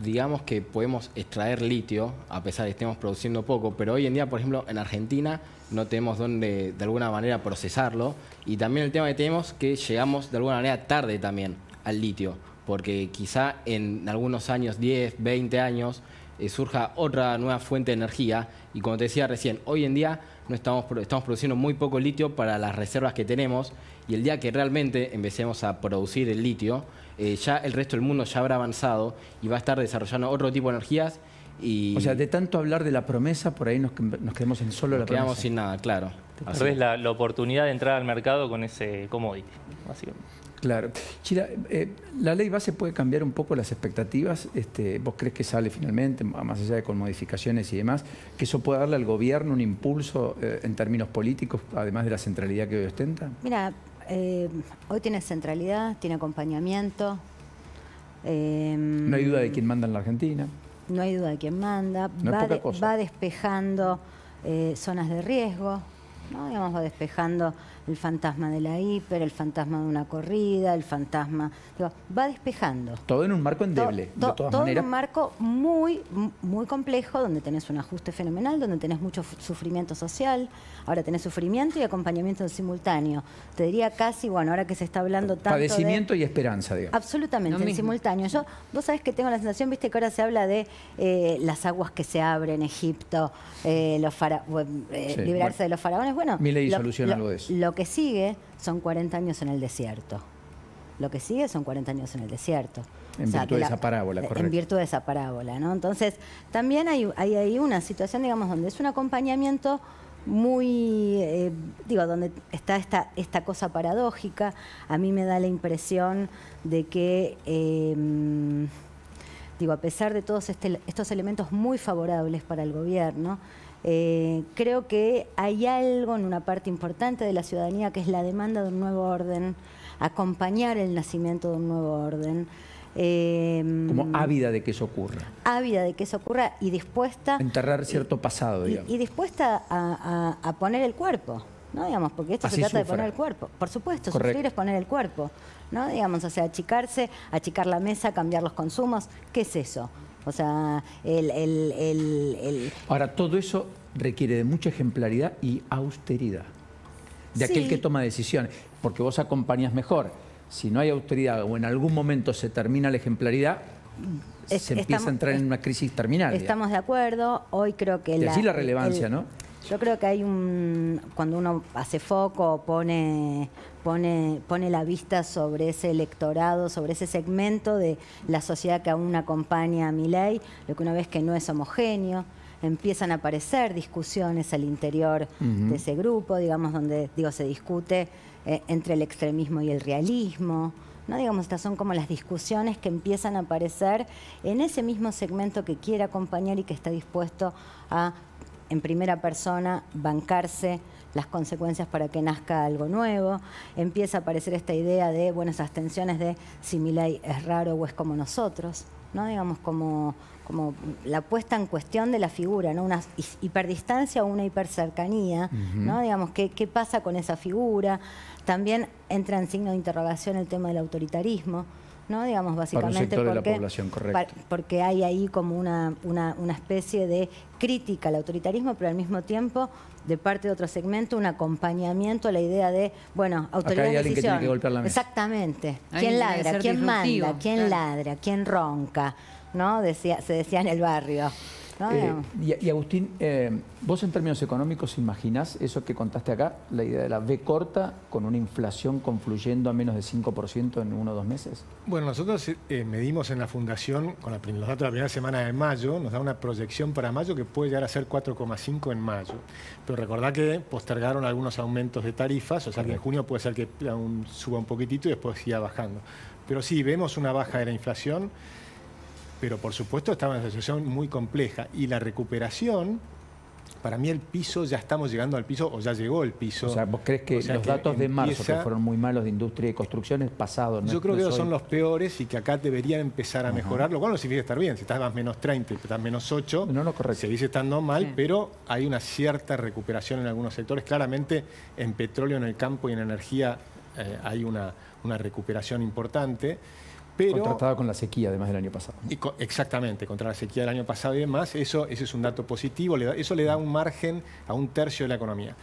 digamos que podemos extraer litio, a pesar de que estemos produciendo poco, pero hoy en día, por ejemplo, en Argentina no tenemos dónde de alguna manera procesarlo. Y también el tema que tenemos que llegamos de alguna manera tarde también al litio, porque quizá en algunos años, 10, 20 años, surja otra nueva fuente de energía. Y como te decía recién, hoy en día no estamos produciendo muy poco litio para las reservas que tenemos, y el día que realmente empecemos a producir el litio, ya el resto del mundo ya habrá avanzado y va a estar desarrollando otro tipo de energías. Y o sea, de tanto hablar de la promesa, por ahí nos quedamos en solo la promesa. Quedamos sin nada, claro. Perdés la oportunidad de entrar al mercado con ese commodity, básicamente. Claro. Chira, ¿la ley base puede cambiar un poco las expectativas? ¿Vos crees que sale finalmente, más allá de con modificaciones y demás, que eso puede darle al gobierno un impulso en términos políticos, además de la centralidad que hoy ostenta? Mira, hoy tiene centralidad, tiene acompañamiento. No hay duda de quién manda en la Argentina. No hay duda de quién manda. No va despejando zonas de riesgo, ¿no? Digamos, va despejando el fantasma de la hiper, el fantasma de una corrida, el fantasma... Digo, va despejando. Todo en un marco endeble, de todas todo maneras. en un marco muy complejo, donde tenés un ajuste fenomenal, donde tenés mucho sufrimiento social. Ahora tenés sufrimiento y acompañamiento en simultáneo. Te diría casi, bueno, ahora que se está hablando tanto Padecimiento y esperanza, digamos. Absolutamente, en simultáneo. Vos sabés que tengo la sensación, viste, que ahora se habla de las aguas que se abren en Egipto, liberarse de los faraones. Bueno, Milei soluciona algo de eso. Lo que sigue son 40 años en el desierto. Lo que sigue son 40 años en el desierto. En virtud de esa parábola, correcto. En virtud de esa parábola, ¿no? Entonces, también hay ahí una situación, digamos, donde es un acompañamiento muy, donde está esta cosa paradójica. A mí me da la impresión de que, a pesar de todos estos elementos muy favorables para el gobierno, creo que hay algo en una parte importante de la ciudadanía que es la demanda de un nuevo orden, acompañar el nacimiento de un nuevo orden. Como ávida de que eso ocurra. Ávida de que eso ocurra y dispuesta... Enterrar cierto pasado, digamos. Y dispuesta a poner el cuerpo, ¿no? Digamos, porque esto Así se trata de sufra. poner el cuerpo. Por supuesto, Correcto. sufrir es poner el cuerpo, ¿no? Digamos, o sea, achicar la mesa, cambiar los consumos. ¿Qué es eso? O sea, Ahora, todo eso requiere de mucha ejemplaridad y austeridad de aquel que toma decisiones, porque vos acompañás mejor. Si no hay austeridad o en algún momento se termina la ejemplaridad, se empieza a entrar en una crisis terminal. Estamos de acuerdo. Hoy creo que... Y así la relevancia, ¿no? Yo creo que hay cuando uno hace foco, pone la vista sobre ese electorado, sobre ese segmento de la sociedad que aún acompaña a Milei, lo que uno ve es que no es homogéneo. Empiezan a aparecer discusiones al interior de ese grupo, digamos, donde se discute entre el extremismo y el realismo, ¿no? Digamos, estas son como las discusiones que empiezan a aparecer en ese mismo segmento que quiere acompañar y que está dispuesto a, en primera persona, bancarse las consecuencias para que nazca algo nuevo. Empieza a aparecer esta idea de, esas tensiones de si Milei es raro o es como nosotros, ¿no? Digamos, como la puesta en cuestión de la figura, ¿no? Una hiperdistancia o una hipercercanía, ¿no? Digamos, ¿qué pasa con esa figura? También entra en signo de interrogación el tema del autoritarismo, ¿no? Digamos, básicamente para un sector de la población, correcto. Porque hay ahí como una especie de crítica al autoritarismo, pero al mismo tiempo, de parte de otro segmento, un acompañamiento a la idea de, autoridad de decisión. Que tiene que golpear la mesa. Exactamente. ¿Quién ladra? ¿Quién manda? ¿Quién ladra? ¿Quién ronca? ¿No? Se decía en el barrio, ¿no? Y Agustín, vos en términos económicos imaginás eso que contaste acá, la idea de la V corta con una inflación confluyendo a menos de 5% en 1 o 2 meses? Bueno, nosotros medimos en la Fundación, con los datos de la primera semana de mayo, nos da una proyección para mayo que puede llegar a ser 4,5 en mayo. Pero recordá que postergaron algunos aumentos de tarifas, o sea que en junio puede ser que aún suba un poquitito y después siga bajando. Pero sí, vemos una baja de la inflación, pero por supuesto estaba en una situación muy compleja. Y la recuperación, para mí el piso, ya estamos llegando al piso, o ya llegó el piso. O sea, ¿vos crees que los datos de marzo, que fueron muy malos de industria y construcción, es pasado? Yo creo que esos son los peores y que acá deberían empezar a mejorar, lo cual no significa estar bien. Si estás más menos 30 y estás menos 8, seguís estando mal, pero hay una cierta recuperación en algunos sectores. Claramente en petróleo, en el campo y en energía hay una recuperación importante. Contrastado con la sequía, además del año pasado. Exactamente, contra la sequía del año pasado y demás, ese es un dato positivo, eso le da un margen a 1/3 de la economía.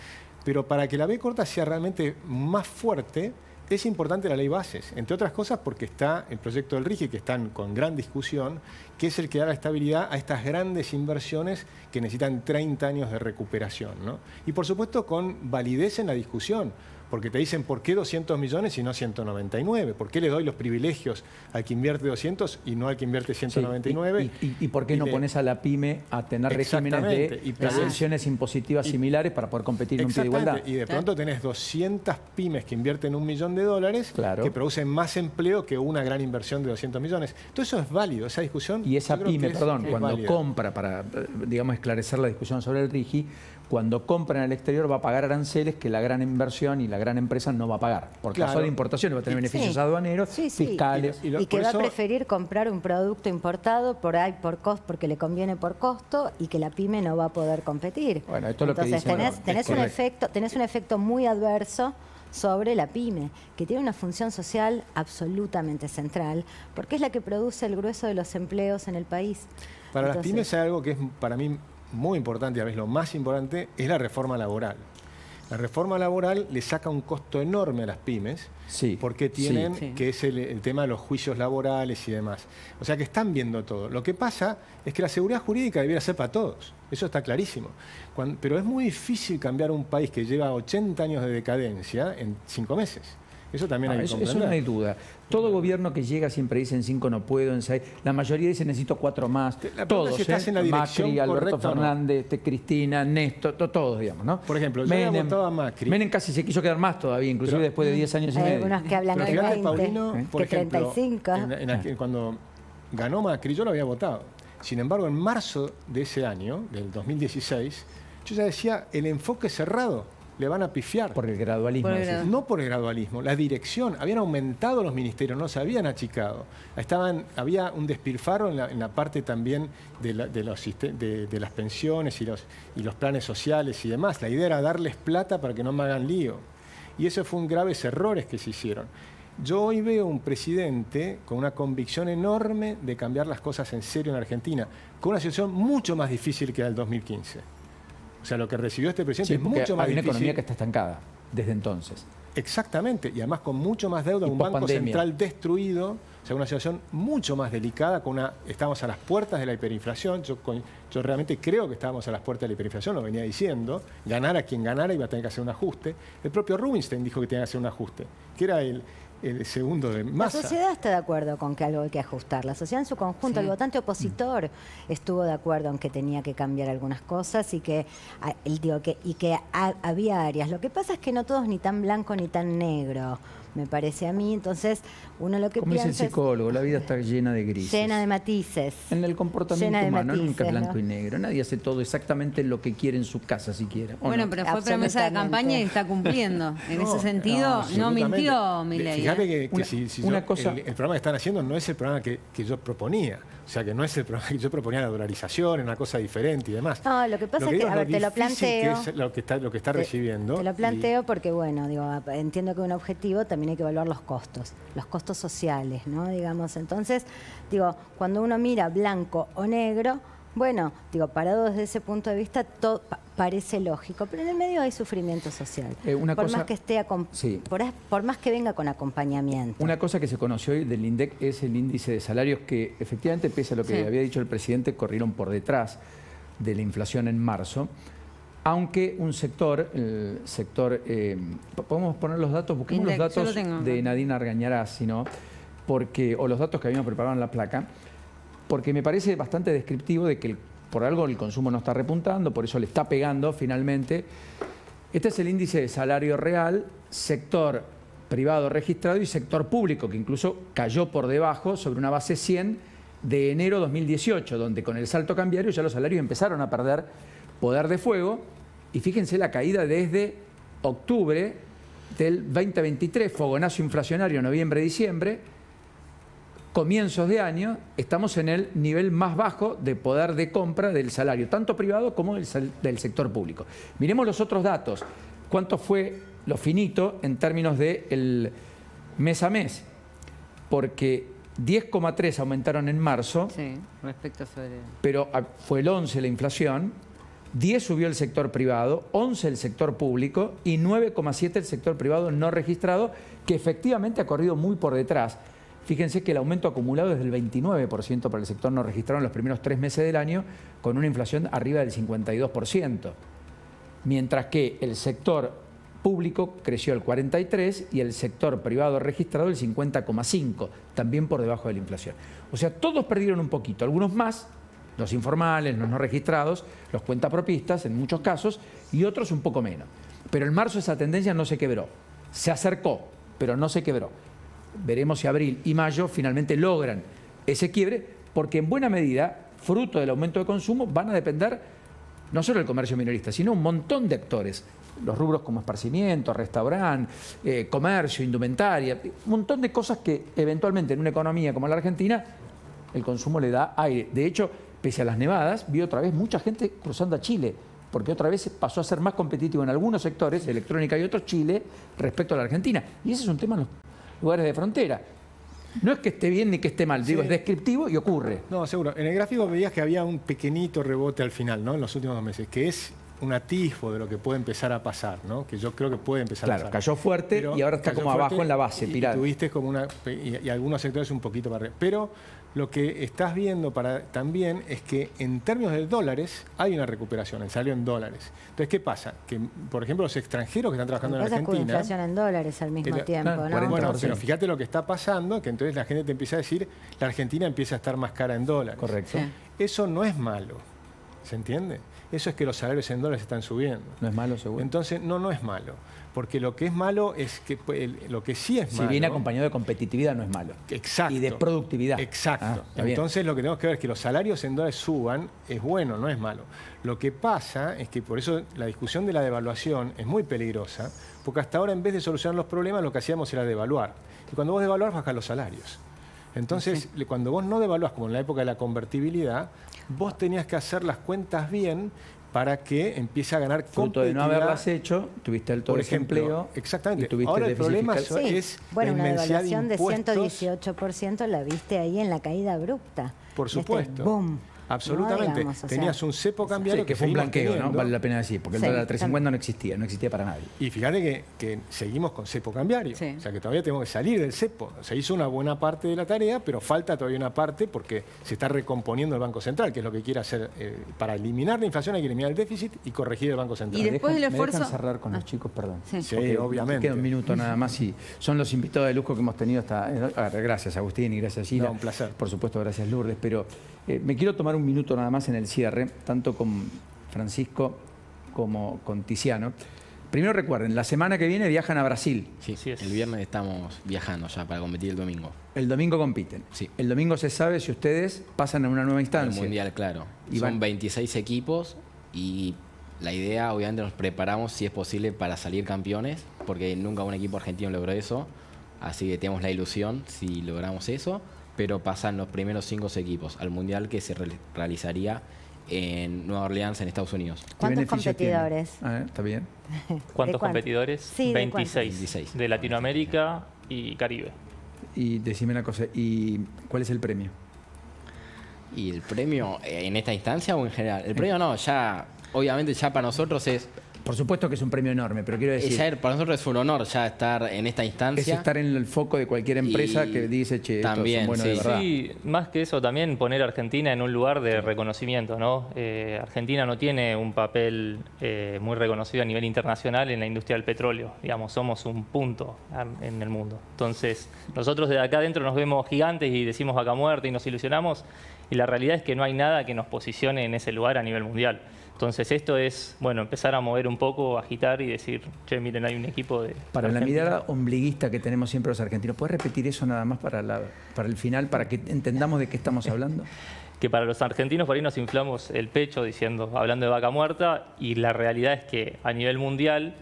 Pero para que la B corta sea realmente más fuerte, es importante la ley bases, entre otras cosas porque está el proyecto del RIGI, que están con gran discusión, que es el que da la estabilidad a estas grandes inversiones que necesitan 30 años de recuperación, ¿no? Y por supuesto con validez en la discusión, Porque te dicen, ¿por qué 200 millones y no 199? ¿Por qué le doy los privilegios al que invierte 200 y no al que invierte 199? Sí, ¿Y por qué no pones a la pyme a tener regímenes de exenciones impositivas similares para poder competir en un pie de igualdad? Y de pronto tenés 200 pymes que invierten $1 millón que producen más empleo que una gran inversión de 200 millones. Todo eso es válido, esa discusión. Y esa pyme, cuando válida. compra, para, digamos, esclarecer la discusión sobre el RIGI, cuando compra en el exterior va a pagar aranceles que la gran inversión y la gran empresa no va a pagar. Por caso de importaciones va a tener beneficios aduaneros, fiscales. Y que va a preferir comprar un producto importado porque le conviene por costo y que la pyme no va a poder competir. Bueno, esto es lo que Entonces dicen, tenés un efecto muy adverso sobre la pyme, que tiene una función social absolutamente central, porque es la que produce el grueso de los empleos en el país. Para las pymes hay algo que es para mí muy importante, y a veces lo más importante, es la reforma laboral. La reforma laboral le saca un costo enorme a las pymes, porque tienen, que es el tema de los juicios laborales y demás. O sea que están viendo todo. Lo que pasa es que la seguridad jurídica debiera ser para todos. Eso está clarísimo. Pero es muy difícil cambiar un país que lleva 80 años de decadencia en 5 meses. Eso también hay que comprender. Eso no hay duda. Todo gobierno que llega siempre dice en 5 no puedo, en 6. La mayoría dice necesito 4 más. Todos, si estás en la dirección Macri, Alberto correcta, Fernández, Cristina, Néstor, todos, digamos, ¿no? Por ejemplo, yo había votado a Macri. Menem casi se quiso quedar más todavía, inclusive después de 10 años y medio. Hay algunos que hablan de 20, Paulino, por que ejemplo, 35. Cuando ganó Macri, yo lo había votado. Sin embargo, en marzo de ese año, del 2016, yo ya decía, el enfoque cerrado le van a pifiar. Por el gradualismo. No por el gradualismo, la dirección. Habían aumentado los ministerios, no se habían achicado. Había un despilfarro en la parte también de las pensiones y los planes sociales y demás. La idea era darles plata para que no me hagan lío. Y esos fueron graves errores que se hicieron. Yo hoy veo un presidente con una convicción enorme de cambiar las cosas en serio en Argentina, con una situación mucho más difícil que la del 2015. O sea, lo que recibió este presidente es mucho más difícil. Hay una economía que está estancada desde entonces. Exactamente, y además con mucho más deuda, un banco central destruido, o sea, una situación mucho más delicada, estamos a las puertas de la hiperinflación. Yo realmente creo que estábamos a las puertas de la hiperinflación, lo venía diciendo, ganara quien ganara iba a tener que hacer un ajuste. El propio Rubinstein dijo que tenía que hacer un ajuste, que era el segundo de Massa. La sociedad está de acuerdo con que algo hay que ajustar. La sociedad en su conjunto, el votante opositor estuvo de acuerdo en que tenía que cambiar algunas cosas y que había áreas. Lo que pasa es que no todo es ni tan blanco ni tan negro, me parece a mí. Entonces, uno lo que como piensa dice el psicólogo, la vida está llena de grises. Llena de matices. En el comportamiento humano nunca es blanco ¿no? y negro. Nadie hace todo exactamente lo que quiere en su casa siquiera. Bueno, pero fue promesa de campaña y está cumpliendo. En ese sentido, no mintió Milei. Fíjate que el programa que están haciendo no es el programa que yo proponía. O sea, que no es el programa que yo proponía, la dolarización, una cosa diferente y demás. No, lo que pasa es que, a ver, te lo planteo. Que es lo que está recibiendo. Te lo planteo porque, bueno, entiendo que un objetivo también hay que evaluar los costos sociales, ¿no? Digamos, entonces, cuando uno mira blanco o negro, bueno, parado desde ese punto de vista, todo parece lógico, pero en el medio hay sufrimiento social. Más que esté por más que venga con acompañamiento. Una cosa que se conoció hoy del INDEC es el índice de salarios que, efectivamente, pese a lo que había dicho el presidente, corrieron por detrás de la inflación en marzo. Aunque el sector, podemos poner los datos, busquemos los datos de Nadine Argañarás, o los datos que habíamos preparado en la placa, porque me parece bastante descriptivo de que por algo el consumo no está repuntando, por eso le está pegando finalmente. Este es el índice de salario real, sector privado registrado y sector público, que incluso cayó por debajo sobre una base 100 de enero 2018, donde con el salto cambiario ya los salarios empezaron a perder poder de fuego. Y fíjense la caída desde octubre del 2023, fogonazo inflacionario noviembre-diciembre, comienzos de año, estamos en el nivel más bajo de poder de compra del salario, tanto privado como del sector público. Miremos los otros datos. ¿Cuánto fue lo finito en términos del mes a mes? Porque 10,3 aumentaron en marzo, respecto a febrero. Pero fue el 11 la inflación, 10 subió el sector privado, 11 el sector público y 9,7 el sector privado no registrado, que efectivamente ha corrido muy por detrás. Fíjense que el aumento acumulado es del 29% para el sector no registrado en los primeros 3 meses del año, con una inflación arriba del 52%. Mientras que el sector público creció el 43% y el sector privado registrado el 50,5%, también por debajo de la inflación. O sea, todos perdieron un poquito, algunos más, los informales, los no registrados, los cuentapropistas en muchos casos, y otros un poco menos. Pero en marzo esa tendencia no se quebró, se acercó, pero no se quebró. Veremos si abril y mayo finalmente logran ese quiebre, porque en buena medida, fruto del aumento de consumo, van a depender no solo del comercio minorista, sino un montón de actores. Los rubros como esparcimiento, restaurante, comercio, indumentaria, un montón de cosas que eventualmente en una economía como la Argentina el consumo le da aire. De hecho, pese a las nevadas, vi otra vez mucha gente cruzando a Chile, porque otra vez pasó a ser más competitivo en algunos sectores, electrónica y otros, Chile, respecto a la Argentina. Y ese es un tema en los lugares de frontera. No es que esté bien ni que esté mal, digo, es descriptivo y ocurre. No, seguro. En el gráfico veías que había un pequeñito rebote al final, ¿no? En los últimos 2 meses, que es un atisbo de lo que puede empezar a pasar, ¿no? Que yo creo que puede empezar a pasar. Claro, cayó fuerte y ahora está como abajo en la base, tirado. Y tuviste como y algunos sectores un poquito para arriba. Pero lo que estás viendo también es que en términos de dólares hay una recuperación, el salario en dólares. Entonces, ¿qué pasa? Que, por ejemplo, los extranjeros que están trabajando en Argentina... inflación en dólares al mismo tiempo, ¿no? Bueno, pero fíjate lo que está pasando, que entonces la gente te empieza a decir, la Argentina empieza a estar más cara en dólares. Correcto. Sí. Eso no es malo, ¿se entiende? Eso es que los salarios en dólares están subiendo. No es malo, seguro. Entonces, no es malo. Porque lo que es malo es que lo que sí es malo... Si viene acompañado de competitividad no es malo. Exacto. Y de productividad. Exacto. Entonces lo que tenemos que ver es que los salarios en dólares suban, es bueno, no es malo. Lo que pasa es que por eso la discusión de la devaluación es muy peligrosa, porque hasta ahora en vez de solucionar los problemas lo que hacíamos era devaluar. Y cuando vos devaluás bajás los salarios. Entonces, cuando vos no devaluás, como en la época de la convertibilidad, vos tenías que hacer las cuentas bien para que empiece a ganar fruto de no haberlas hecho, tuviste alto desempleo. Exactamente. Y ahora el problema es bueno, la una inmensidad de devaluación de impuestos. 118% la viste ahí en la caída abrupta. Por supuesto. Boom. Absolutamente. No, digamos, Tenías un cepo cambiario que fue un blanqueo, teniendo. ¿no? Vale la pena decir, porque el dólar 3.50 no existía para nadie. Y fíjate que seguimos con cepo cambiario. Sí. O sea que todavía tenemos que salir del cepo. Se hizo una buena parte de la tarea, pero falta todavía una parte porque se está recomponiendo el Banco Central, que es lo que quiere hacer. Para eliminar la inflación hay que eliminar el déficit y corregir el Banco Central. Y después del esfuerzo... ¿Me dejan cerrar con los chicos? Perdón. Sí, obviamente. Queda un minuto nada más y son los invitados de lujo que hemos tenido hasta... Gracias Agustín y gracias Gina. No, un placer. Por supuesto, gracias Lourdes, pero me quiero tomar un minuto nada más en el cierre, tanto con Francisco como con Tiziano. Primero recuerden, la semana que viene viajan a Brasil. Sí, el viernes estamos viajando ya para competir el domingo. El domingo compiten. Sí. El domingo se sabe si ustedes pasan a una nueva instancia. El mundial, claro. Y son 26 equipos y la idea, obviamente, nos preparamos, si es posible, para salir campeones, porque nunca un equipo argentino logró eso. Así que tenemos la ilusión si logramos eso, pero pasan los primeros 5 equipos al mundial que se realizaría en Nueva Orleans, en Estados Unidos. ¿Cuántos competidores? Está bien. ¿Cuántos competidores? Sí, 26. De Latinoamérica y Caribe. Y decime una cosa, ¿y cuál es el premio? ¿Y el premio en esta instancia o en general? El premio no, ya, obviamente ya para nosotros es... Por supuesto que es un premio enorme, pero quiero decir... para nosotros es un honor ya estar en esta instancia. Es estar en el foco de cualquier empresa que dice, che, también, estos son buenos de verdad. Sí, más que eso, también poner a Argentina en un lugar de reconocimiento, ¿no? Argentina no tiene un papel muy reconocido a nivel internacional en la industria del petróleo. Digamos, somos un punto en el mundo. Entonces, nosotros desde acá adentro nos vemos gigantes y decimos vaca muerta y nos ilusionamos. Y la realidad es que no hay nada que nos posicione en ese lugar a nivel mundial. Entonces esto es, bueno, empezar a mover un poco, agitar y decir, che, miren, hay un equipo de... Para la mirada ombliguista que tenemos siempre los argentinos, ¿puedes repetir eso nada más para el final, para que entendamos de qué estamos hablando? Que para los argentinos por ahí nos inflamos el pecho hablando de vaca muerta, y la realidad es que a nivel mundial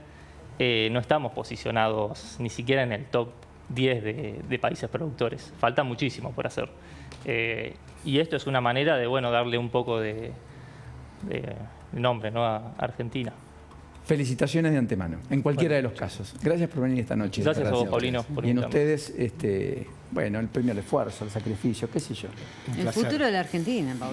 no estamos posicionados ni siquiera en el top 10 de países productores. Falta muchísimo por hacer. Y esto es una manera de, bueno, darle un poco de nombre, ¿no?, a Argentina. Felicitaciones de antemano, en cualquiera de los casos. Gracias por venir esta noche. Gracias a vos, Paulino, por y en invitarme. ustedes, bueno, el premio al esfuerzo, al sacrificio, qué sé yo. El futuro de la Argentina, Paulino.